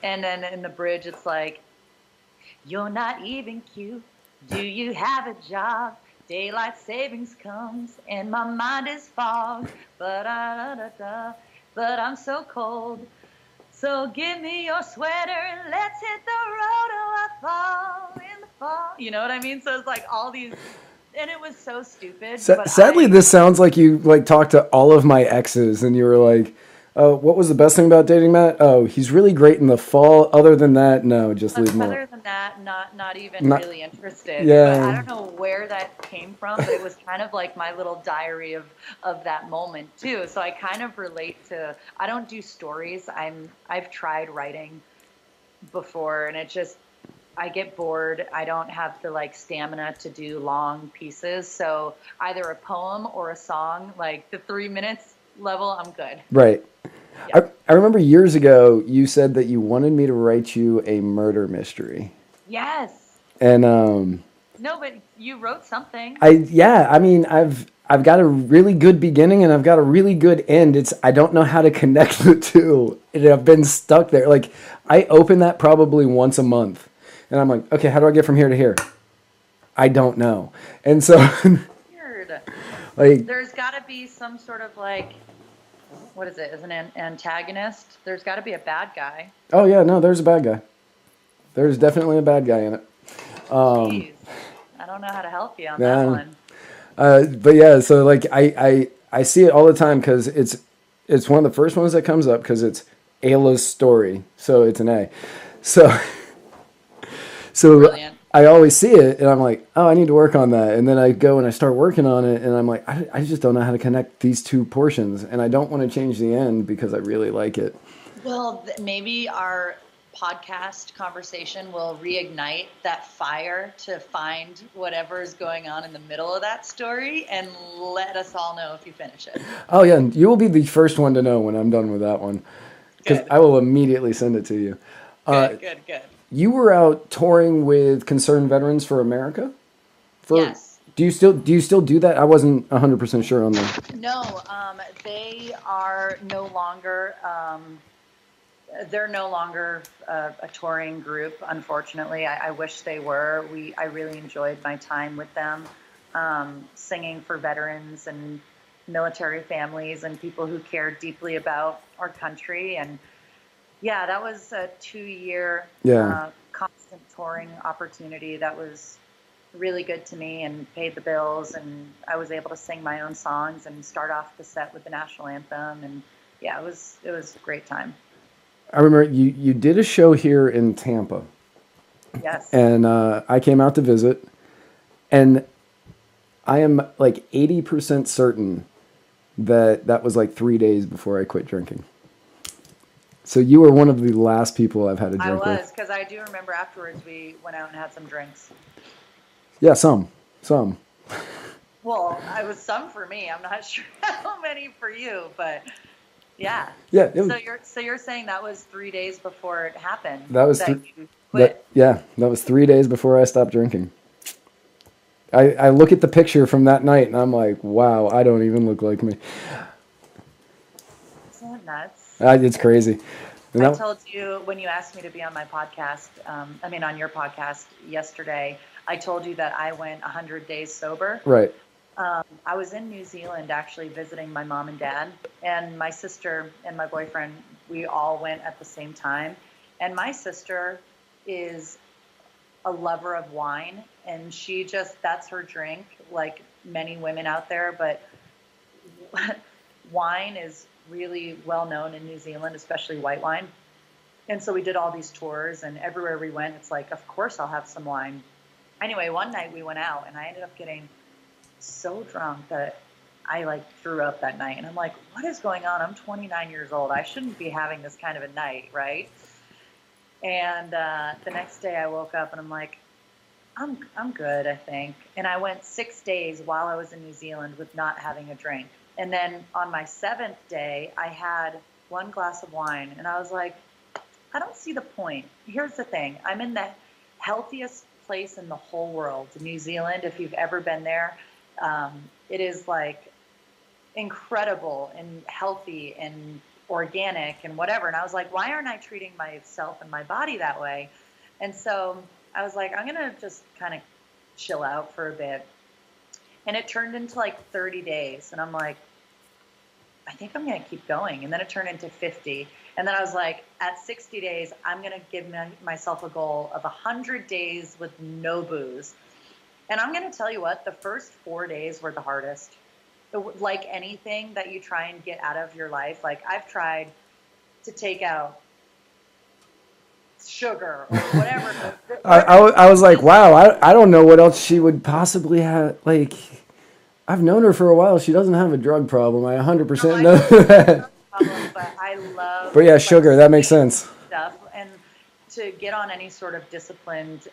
And then in the bridge, it's like, you're not even cute. Do you have a job? Daylight savings comes and my mind is fogged. But I'm so cold. So give me your sweater and let's hit the road. Oh, I fall in the fall. You know what I mean? So it's like all these, and it was so stupid. Sadly, this sounds like you like talked to all of my exes, and you were like, "Oh, what was the best thing about dating Matt? Oh, he's really great in the fall. Other than that, no, just leave him alone." Other than that, not even really interested. Yeah. But I don't know where that came from, but it was kind of like my little diary of that moment too. So I kind of relate to. I don't do stories. I've tried writing before, and it just I get bored. I don't have the like stamina to do long pieces. So either a poem or a song, like the 3 minutes level, I'm good. Right. Yeah. I remember years ago you said that you wanted me to write you a murder mystery. Yes. And No, but you wrote something. I mean I've got a really good beginning and I've got a really good end. I don't know how to connect the two. And I've been stuck there. Like I open that probably once a month. And I'm like, okay, how do I get from here to here? I don't know. And so Weird. like There's got to be some sort of like, what is it? Is an antagonist? There's got to be a bad guy. oh yeah, no, there's a bad guy. There's definitely a bad guy in it. Jeez. I don't know how to help you on Yeah. that one. But yeah, so like I see it all the time because it's one of the first ones that comes up because it's Ayla's story, so it's an A. So Brilliant. I always see it and I'm like, oh, I need to work on that, and then I go and I start working on it, and I'm like, I just don't know how to connect these two portions, and I don't want to change the end because I really like it. Well, maybe our podcast conversation will reignite that fire to find whatever is going on in the middle of that story and let us all know if you finish it. Oh yeah, and you will be the first one to know when I'm done with that one because Good. I will immediately send it to you. Good. You were out touring with Concerned Veterans for America? Yes. Do you still do that? I wasn't 100% sure on that. No, they are no longer. They're no longer a touring group. Unfortunately, I wish they were. I really enjoyed my time with them, singing for veterans and military families and people who cared deeply about our country. And yeah, that was a 2-year constant touring opportunity that was really good to me and paid the bills, and I was able to sing my own songs and start off the set with the national anthem, and yeah, it was a great time. I remember you did a show here in Tampa. Yes. And I came out to visit, and I am like 80% certain that was like 3 days before I quit drinking. So you were one of the last people I've had a drink with. I was, because I do remember afterwards we went out and had some drinks. Yeah, some. Well, I was some for me. I'm not sure how many for you, but yeah. Yeah. It was, So you're saying that was 3 days before it happened? That was you quit? that was 3 days before I stopped drinking. I look at the picture from that night and I'm like, wow, I don't even look like me. Isn't that nuts? It's crazy. And I that- told you when you asked me to be on my podcast, on your podcast yesterday, I told you that I went 100 days sober. right. I was in New Zealand actually visiting my mom and dad, and my sister and my boyfriend, we all went at the same time. And my sister is a lover of wine, and that's her drink, like many women out there. But wine is really well known in New Zealand, especially white wine. And so we did all these tours, and everywhere we went, it's like, of course I'll have some wine. Anyway, one night we went out, and I ended up getting so drunk that I like threw up that night. And I'm like, what is going on? I'm 29 years old. I shouldn't be having this kind of a night, right? And the next day I woke up and I'm like, I'm good, I think. And I went 6 days while I was in New Zealand with not having a drink. And then on my 7th day, I had one glass of wine, and I was like, I don't see the point. Here's the thing. I'm in the healthiest place in the whole world, New Zealand. If you've ever been there, it is like incredible and healthy and organic and whatever. And I was like, why aren't I treating myself and my body that way? And so I was like, I'm going to just kind of chill out for a bit. And it turned into like 30 days. And I'm like, I think I'm going to keep going. And then it turned into 50. And then I was like, at 60 days, I'm going to give myself a goal of 100 days with no booze. And I'm going to tell you what, the first 4 days were the hardest. Like anything that you try and get out of your life, like I've tried to take out sugar or whatever. I was like, wow, I don't know what else she would possibly have. Like, I've known her for a while. She doesn't have a drug problem. I 100% know that. But I love. But yeah, sugar, that makes sense. Stuff. And to get on any sort of disciplined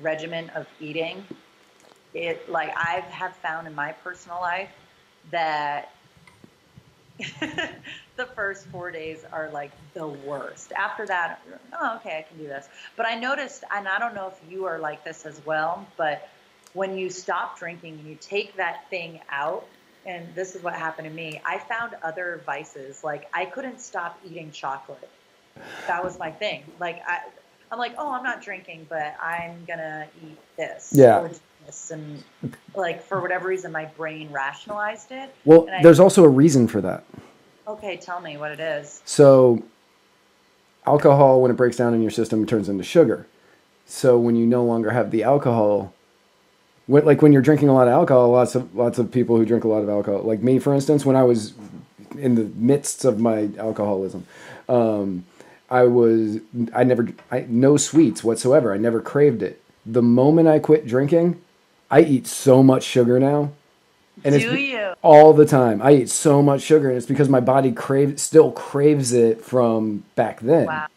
regimen of eating, I have found in my personal life that the first 4 days are like the worst. After that, oh, okay, I can do this. But I noticed, and I don't know if you are like this as well, but when you stop drinking and you take that thing out, and this is what happened to me, I found other vices. Like I couldn't stop eating chocolate. That was my thing. Like I'm like, oh, I'm not drinking, but I'm gonna eat this. Yeah. Or this. And like for whatever reason, my brain rationalized it. Well, there's also a reason for that. Okay, tell me what it is. So alcohol, when it breaks down in your system, turns into sugar. So when you no longer have the alcohol, when you're drinking a lot of alcohol, lots of people who drink a lot of alcohol, like me, for instance, when I was in the midst of my alcoholism, no sweets whatsoever. I never craved it. The moment I quit drinking, I eat so much sugar now. And Do you? All the time. I eat so much sugar, and it's because my body still craves it from back then. Wow.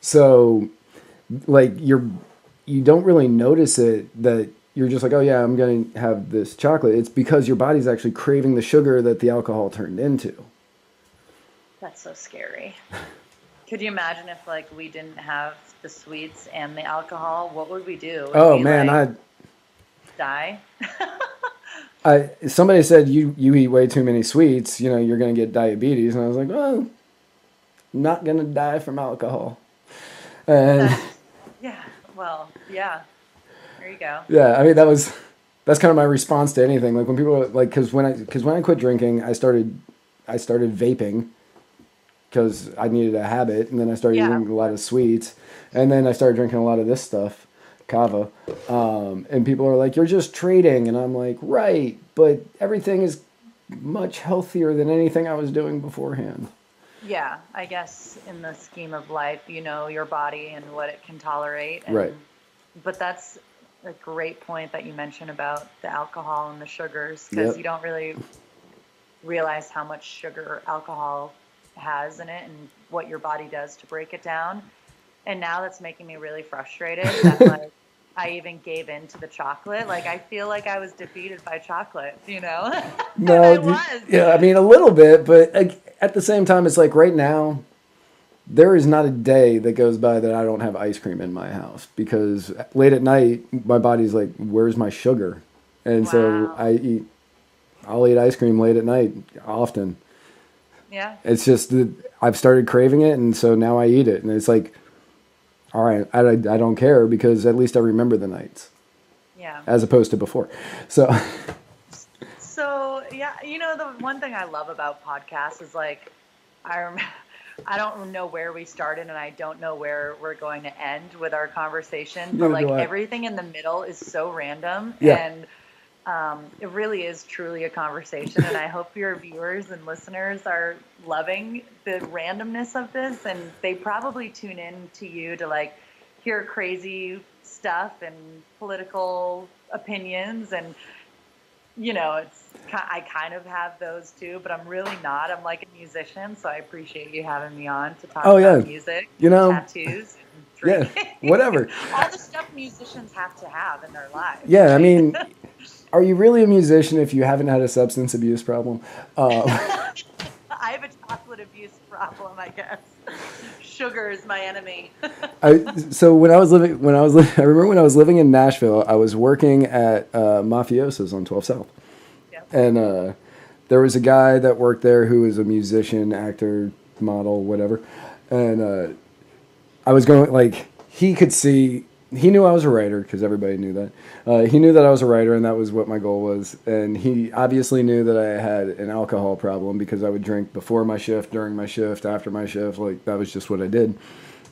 So, like, you don't really notice it that you're just like, oh yeah, I'm going to have this chocolate. It's because your body's actually craving the sugar that the alcohol turned into. That's so scary. Could you imagine if like we didn't have the sweets and the alcohol? What would we do? Oh man, I'd die. Somebody said you eat way too many sweets, you're going to get diabetes. And I was like, well, I'm not going to die from alcohol. And yeah, well, yeah. There you go. Yeah, I mean that's kind of my response to anything. Like when people are like, because when I quit drinking, I started vaping because I needed a habit, and then I started eating a lot of sweets, and then I started drinking a lot of this stuff, kava, and people are like, you're just trading, and I'm like, right, but everything is much healthier than anything I was doing beforehand. Yeah, I guess in the scheme of life, your body and what it can tolerate. Right. But that's a great point that you mentioned about the alcohol and the sugars, because you don't really realize how much sugar alcohol has in it and what your body does to break it down. And now that's making me really frustrated that like I even gave in to the chocolate. Like I feel like I was defeated by chocolate, No, I was. Yeah, I mean a little bit, but at the same time, it's like right now, there is not a day that goes by that I don't have ice cream in my house, because late at night, my body's like, where's my sugar? And so I'll eat ice cream late at night often. Yeah. It's just that I've started craving it, and so now I eat it, and it's like, all right, I don't care because at least I remember the nights Yeah. as opposed to before. So So yeah, the one thing I love about podcasts is like, I rem- I don't know where we started and I don't know where we're going to end with our conversation, but neither like do I. everything in the middle is so random Yeah. and it really is truly a conversation. And I hope your viewers and listeners are loving the randomness of this, and they probably tune in to you to like hear crazy stuff and political opinions and I kind of have those too, but I'm really not. I'm like a musician, so I appreciate you having me on to talk Oh yeah, about music, you know, tattoos, and yeah, drinking. whatever. All the stuff musicians have to have in their lives, Yeah, I right? mean, are you really a musician if you haven't had a substance abuse problem? I have a chocolate abuse problem, I guess. Sugar is my enemy. So I remember when I was living in Nashville, I was working at Mafioso's on 12 South, Yep. and there was a guy that worked there who was a musician, actor, model, whatever, and I was going like he could see. He knew I was a writer because everybody knew that. He knew that I was a writer, and that was what my goal was. And he obviously knew that I had an alcohol problem because I would drink before my shift, during my shift, after my shift. Like that was just what I did.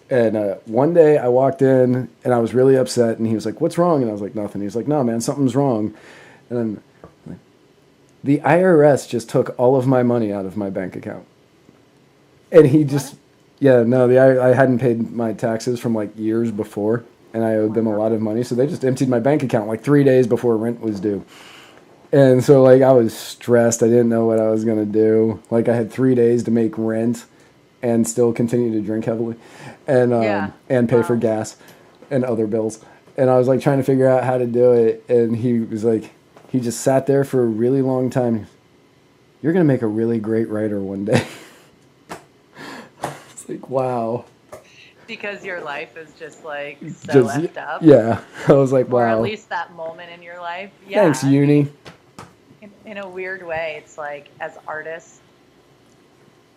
And one day I walked in and I was really upset, and he was like, "What's wrong?" And I was like, "Nothing." He was like, "No, man, something's wrong." And then like, the IRS just took all of my money out of my bank account, and he just, yeah, no, I hadn't paid my taxes from like years before, and I owed them a lot of money, so they just emptied my bank account like 3 days before rent was due. And so like I was stressed. I didn't know what I was gonna do. Like I had 3 days to make rent and still continue to drink heavily, Yeah. and pay for Wow. gas and other bills. And I was like trying to figure out how to do it. And he was like, he just sat there for a really long time. "You're gonna make a really great writer one day." It's like, wow. Because your life is just like so Just effed up. yeah. I was like, Or at wow. least that moment in your life. Yeah. Thanks, I mean, uni. in a weird way, it's like as artists,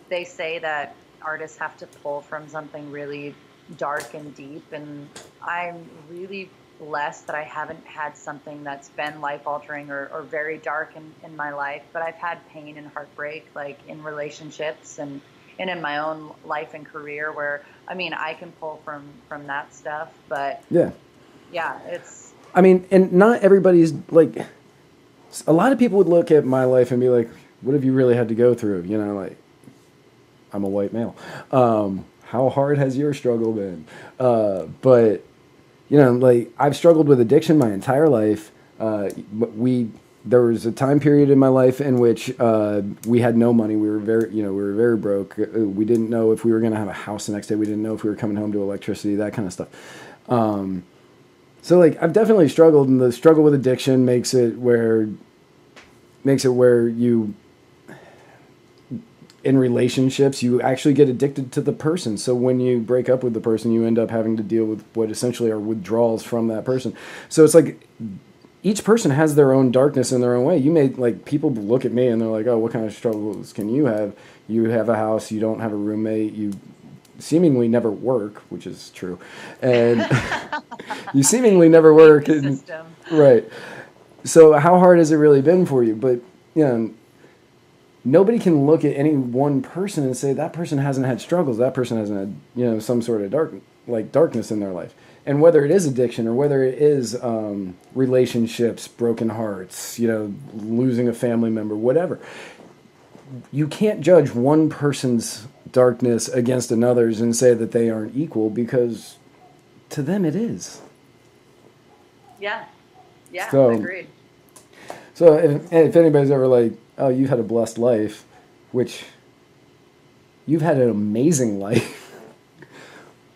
they say that artists have to pull from something really dark and deep. And I'm really blessed that I haven't had something that's been life altering or very dark in my life, but I've had pain and heartbreak, like in relationships and in my own life and career where, I mean, I can pull from that stuff, but Yeah. yeah, it's, I mean, and not everybody's like. A lot of people would look at my life and be like, "What have you really had to go through?" You know, like I'm a white male. How hard has your struggle been? But you know, like I've struggled with addiction my entire life. There was a time period in my life in which we had no money. We were very broke. We didn't know if we were going to have a house the next day. We didn't know if we were coming home to electricity, that kind of stuff. So like I've definitely struggled, and the struggle with addiction makes it where you in relationships you actually get addicted to the person. So when you break up with the person, you end up having to deal with what essentially are withdrawals from that person. So it's like each person has their own darkness in their own way. You may like people look at me and they're like, "Oh, what kind of struggles can you have? You have a house, you don't have a roommate, you seemingly never work," which is true, and you seemingly never work. And, system. right. So how hard has it really been for you? But you know, nobody can look at any one person and say that person hasn't had struggles. That person hasn't had some sort of darkness in their life. And whether it is addiction or whether it is relationships, broken hearts, losing a family member, whatever, you can't judge one person's darkness against another's and say that they aren't equal, because to them it is. Yeah. Yeah. So, Agreed. So if anybody's ever like, "Oh, you've had a blessed life," which you've had an amazing life.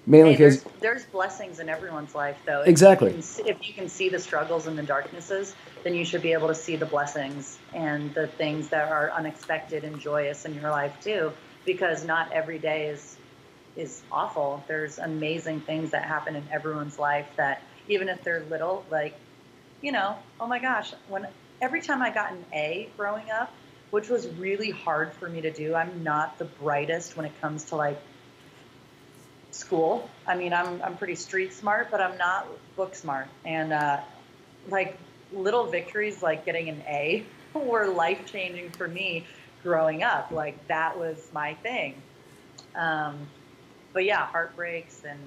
Mainly Hey, because there's blessings in everyone's life, though. Exactly. If you can see the struggles and the darknesses, then you should be able to see the blessings and the things that are unexpected and joyous in your life too. Because not every day is awful. There's amazing things that happen in everyone's life that, even if they're little, like, oh my gosh, every time I got an A growing up, which was really hard for me to do. I'm not the brightest when it comes to like school. I mean, I'm pretty street smart, but I'm not book smart. And like little victories like getting an A were life changing for me growing up. Like that was my thing. But yeah, heartbreaks and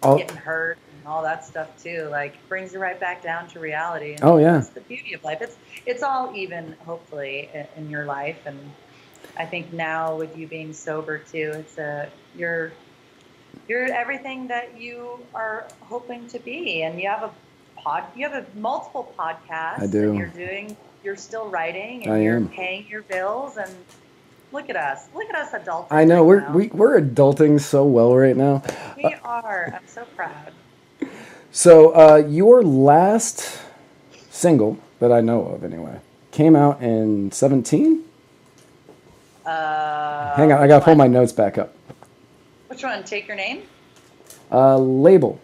Oh, getting hurt and all that stuff too, like brings you right back down to reality. And oh yeah. that's the beauty of life. It's all even, hopefully, in your life. And I think now with you being sober too, you're everything that you are hoping to be. And you have multiple I podcasts, and do. you're still writing, I and you're am. paying your bills. And look at us adulting I know right we're now. we're adulting so well right now. We are. I'm so proud. So your last single that I know of, anyway, came out in 17. Hang on, I Which gotta pull one? my notes back up. Which one? Take Your Name? Label.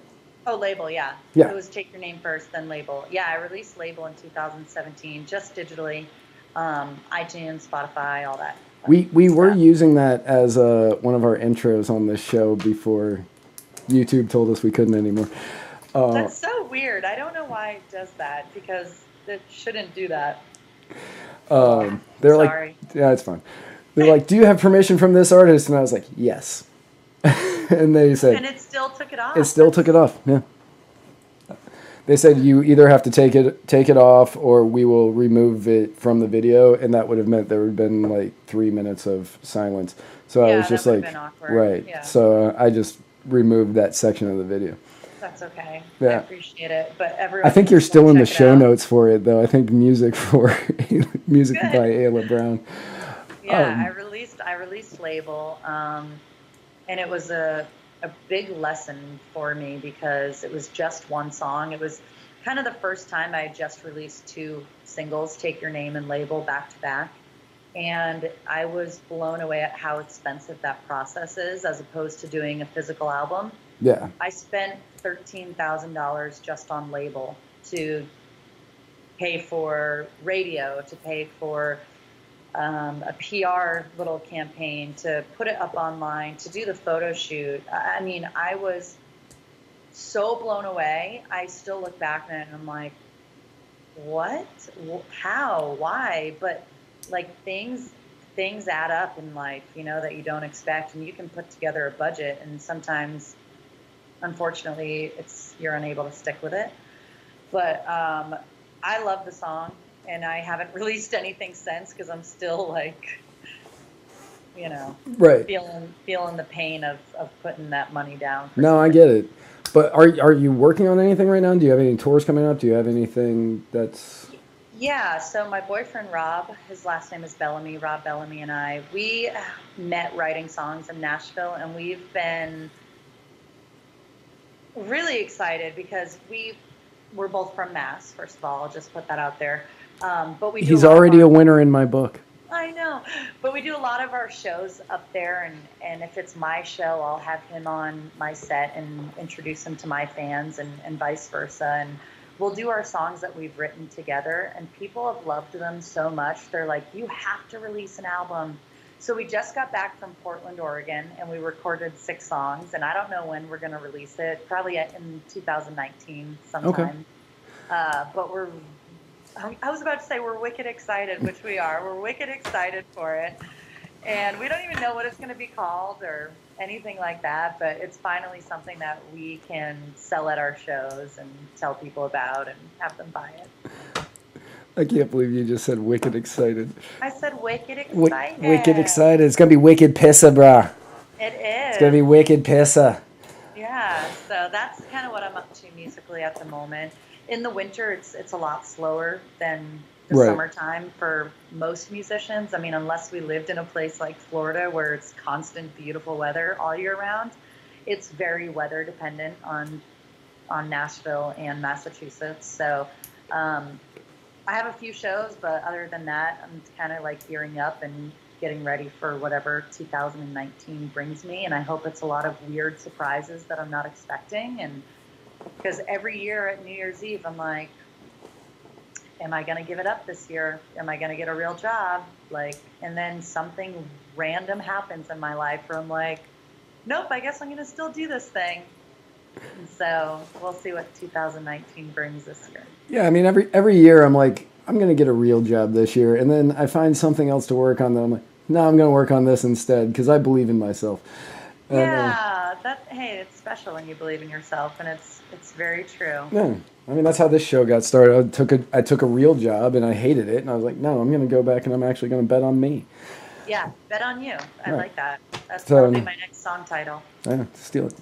Oh, Label, yeah. Yeah. It was Take Your Name first, then Label. Yeah, I released Label in 2017, just digitally. iTunes, Spotify, all that. We were Stuff. using that as one of our intros on this show before YouTube told us we couldn't anymore. That's so weird. I don't know why it does that, because it shouldn't do that. They're like, Sorry. yeah, it's fine. They're like, do you have permission from this artist? And I was like, yes. And they said, And it still took it off. it still took it off. Yeah. They said you either have to take it off or we will remove it from the video, and that would have meant there would have been like 3 minutes of silence. So I Yeah, was just that would like, have been awkward. right. Yeah. So I just removed that section of the video. That's okay. I Yeah. appreciate it. But everyone I think you're needs to go still in the check it show out. notes for it, though. I think music music Good. by Ayla Brown. Yeah, I released Label, and it was a big lesson for me because it was just one song. It was kind of the first time I had just released two singles, Take Your Name and Label, back to back. And I was blown away at how expensive that process is as opposed to doing a physical album. Yeah. I spent $13,000 just on Label to pay for radio, to pay for a PR little campaign, to put it up online, to do the photo shoot. I mean, I was so blown away. I still look back on it and I'm like, what? How? Why? But like things add up in life, you know, that you don't expect, and you can put together a budget, and sometimes, unfortunately, you're unable to stick with it. But I love the song, and I haven't released anything since because I'm still like, you know, Right. feeling the pain of putting that money down. No, I get it. But are you working on anything right now? Do you have any tours coming up? Do you have anything that's... Yeah, so my boyfriend Rob, his last name is Bellamy, Rob Bellamy, and we met writing songs in Nashville, and we've been really excited because we're both from Mass, first of all. I'll just put that out there. But we do He's already a winner in my book. I know, but we do a lot of our shows up there, and if it's my show, I'll have him on my set and introduce him to my fans, and vice versa. And we'll do our songs that we've written together, and people have loved them so much. They're like, you have to release an album. So we just got back from Portland, Oregon, and we recorded 6 songs, and I don't know when we're going to release it, probably in 2019 sometime. Okay. But I was about to say we're wicked excited, which we are. We're wicked excited for it. And we don't even know what it's going to be called or anything like that, but it's finally something that we can sell at our shows and tell people about and have them buy it. I can't believe you just said wicked excited. I said wicked excited. Wicked excited. It's going to be wicked pissa, brah. It is. It's going to be wicked pissa. Yeah, so that's kind of what I'm up to musically at the moment. In the winter, it's a lot slower than the Right. summertime for most musicians. I mean, unless we lived in a place like Florida where it's constant beautiful weather all year round, it's very weather dependent on Nashville and Massachusetts. So I have a few shows, but other than that, I'm kind of like gearing up and getting ready for whatever 2019 brings me. And I hope it's a lot of weird surprises that I'm not expecting. And because every year at New Year's Eve, I'm like, am I going to give it up this year? Am I going to get a real job? Like, and then something random happens in my life where I'm like, nope, I guess I'm going to still do this thing. And so we'll see what 2019 brings this year. Yeah, I mean, every year I'm like, I'm going to get a real job this year. And then I find something else to work on that I'm like, no, I'm going to work on this instead because I believe in myself. Yeah, hey, it's special when you believe in yourself, and it's very true. Yeah, I mean, that's how this show got started. I took a real job and I hated it. And I was like, no, I'm going to go back and I'm actually going to bet on me. Yeah, bet on you. I like that. That's So, probably my next song title. Yeah, steal it.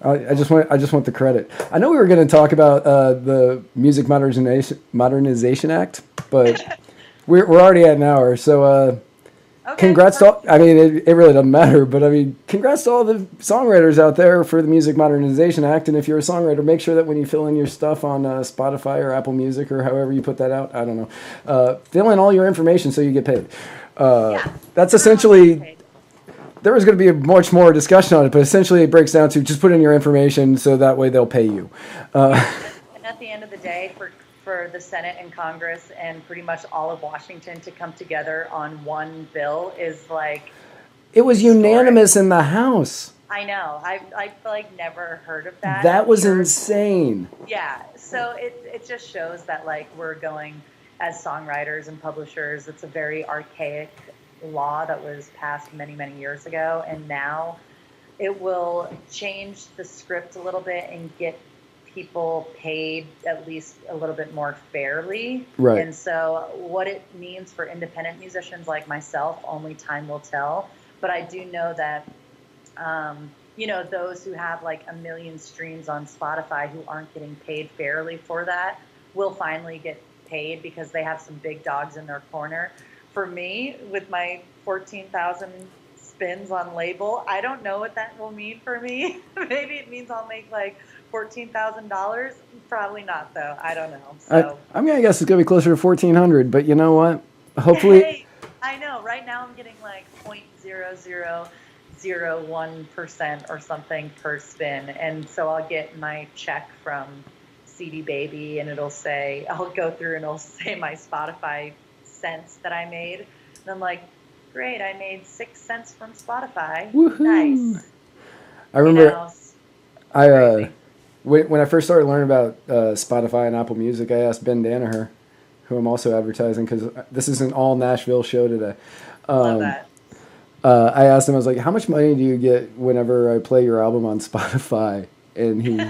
I just want the credit. I know we were going to talk about the Music Modernization Act, but we're already at an hour. So Okay, congrats to all, I mean, it really doesn't matter, but I mean, congrats to all the songwriters out there for the Music Modernization Act. And if you're a songwriter, make sure that when you fill in your stuff on Spotify or Apple Music or however you put that out, I don't know, fill in all your information so you get paid. That's essentially... There was going to be much more discussion on it, but essentially it breaks down to just put in your information so that way they'll pay you. And at the end of the day, for the Senate and Congress and pretty much all of Washington to come together on one bill is like... It was unanimous in the House. I know. I like never heard of that. That was insane. Yeah. So it just shows that like we're going as songwriters and publishers. It's a very archaic law that was passed many, many years ago, and now it will change the script a little bit and get people paid at least a little bit more fairly. Right. And so what it means for independent musicians like myself, only time will tell. But I do know that, those who have like 1 million streams on Spotify who aren't getting paid fairly for that will finally get paid because they have some big dogs in their corner. For me, with my 14,000 spins on label, I don't know what that will mean for me. Maybe it means I'll make like $14,000. Probably not, though. I don't know. So I'm gonna guess it's gonna be closer to 1,400. But you know what? Hopefully, hey, I know. Right now, I'm getting like 0.0001% or something per spin, and so I'll get my check from CD Baby, and I'll go through and it'll say my Spotify cents that I made, and I'm like, great, I made 6 cents from Spotify. Woohoo. Nice. I remember when I first started learning about Spotify and Apple Music, I asked Ben Danaher, who I'm also advertising because this is an all Nashville show today. Love that. I asked him, I was like, how much money do you get whenever I play your album on Spotify? And he's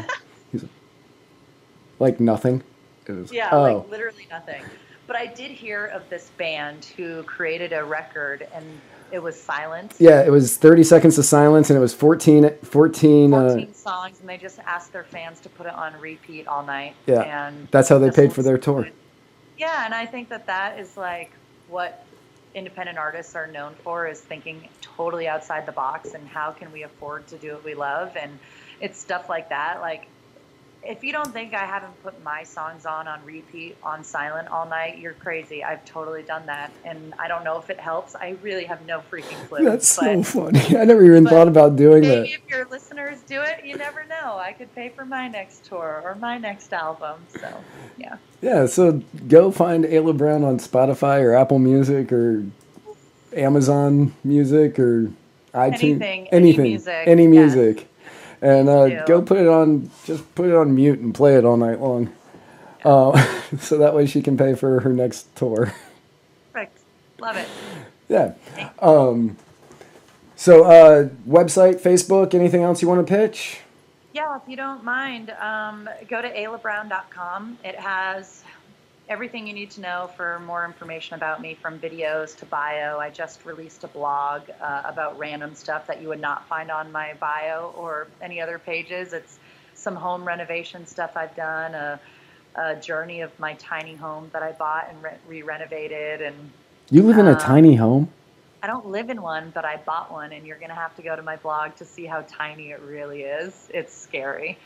like, nothing. Like literally nothing. But I did hear of this band who created a record, and it was Silence. Yeah, it was 30 Seconds of Silence, and it was 14 songs, and they just asked their fans to put it on repeat all night. Yeah, and that's how they paid for their tour. Yeah, and I think that is like what independent artists are known for, is thinking totally outside the box, and how can we afford to do what we love, and it's stuff like that. Like, if you don't think I haven't put my songs on repeat on silent all night, you're crazy. I've totally done that, and I don't know if it helps. I really have no freaking clue. That's so funny. I never even thought about doing that. Maybe if your listeners do it, you never know. I could pay for my next tour or my next album. So, yeah. Yeah, so go find Ayla Brown on Spotify or Apple Music or Amazon Music or iTunes. Anything. Any music. Yes. And go put it on mute and play it all night long. So that way she can pay for her next tour. Perfect. Love it. Yeah. So website, Facebook, anything else you want to pitch? Yeah, if you don't mind, go to aylabrown.com. It has everything you need to know for more information about me, from videos to bio. I just released a blog about random stuff that you would not find on my bio or any other pages. It's some home renovation stuff I've done, a journey of my tiny home that I bought and re-renovated. And you live in a tiny home? I don't live in one, but I bought one, and you're going to have to go to my blog to see how tiny it really is. It's scary.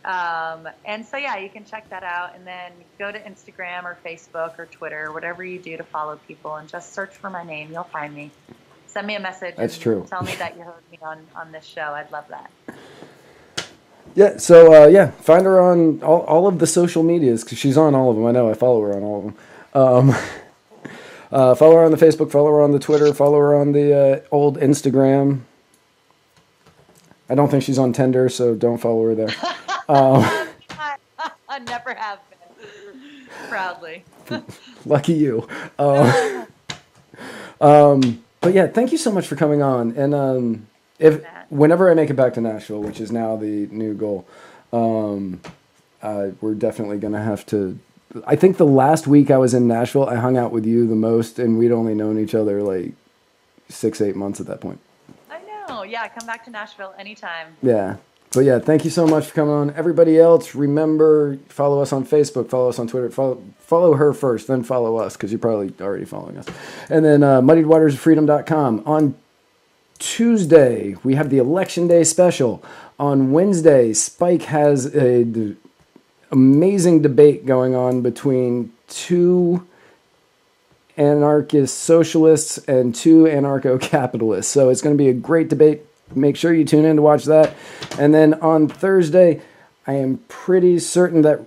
And so, yeah, you can check that out, and then go to Instagram or Facebook or Twitter, whatever you do to follow people, and just search for my name. You'll find me. Send me a message. That's true. Tell me that you heard me on this show. I'd love that. Yeah, so find her on all of the social medias because she's on all of them. I know I follow her on all of them. Follow her on the Facebook, follow her on the Twitter, follow her on the old Instagram. I don't think she's on Tinder, so don't follow her there. I never have been. Proudly. Lucky you. But yeah, thank you so much for coming on. And whenever I make it back to Nashville, which is now the new goal, we're definitely going to have to. I think the last week I was in Nashville, I hung out with you the most, and we'd only known each other like 6-8 months at that point. I know. Yeah, come back to Nashville anytime. Yeah. But yeah, thank you so much for coming on. Everybody else, remember, follow us on Facebook, follow us on Twitter. Follow her first, then follow us, because you're probably already following us. And then muddiedwatersofreedom.com. On Tuesday, we have the Election Day special. On Wednesday, Spike has an amazing debate going on between two anarchist socialists and two anarcho-capitalists. So it's going to be a great debate. Make sure you tune in to watch that. And then on Thursday, I am pretty certain that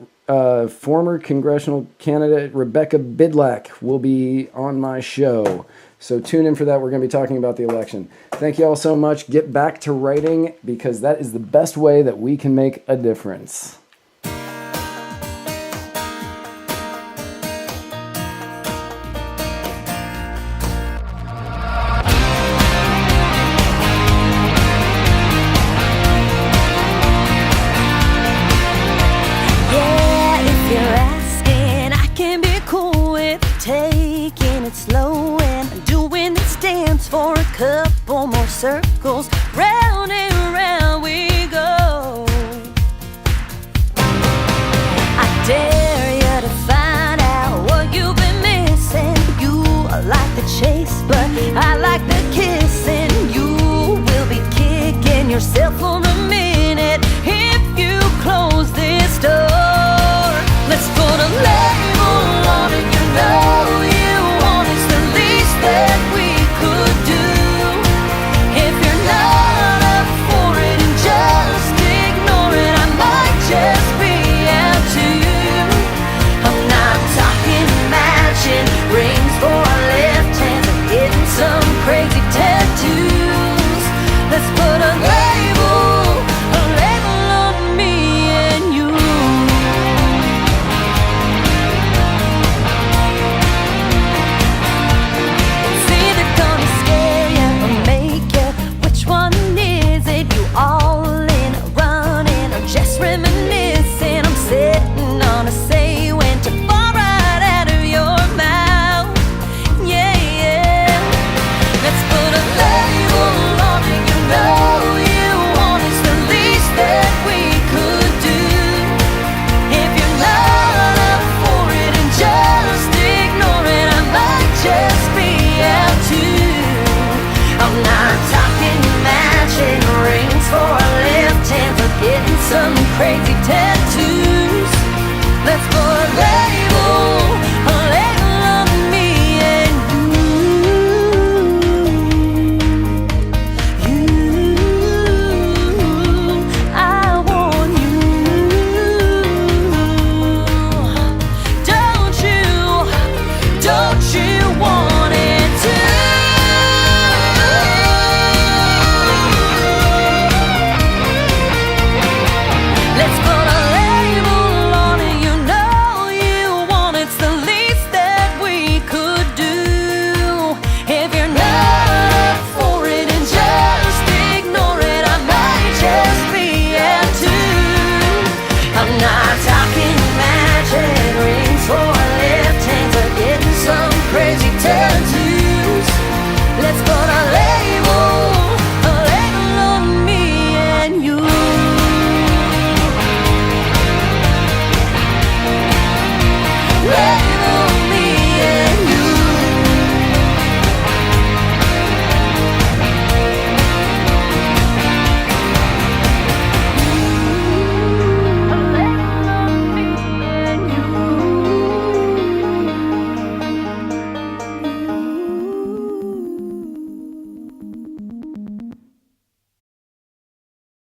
former congressional candidate Rebecca Bidlack will be on my show. So tune in for that. We're going to be talking about the election. Thank you all so much. Get back to writing because that is the best way that we can make a difference. For a couple more circles, round and round we go. I dare you to find out what you've been missing. You like the chase, but I like the kissing. You will be kicking yourself for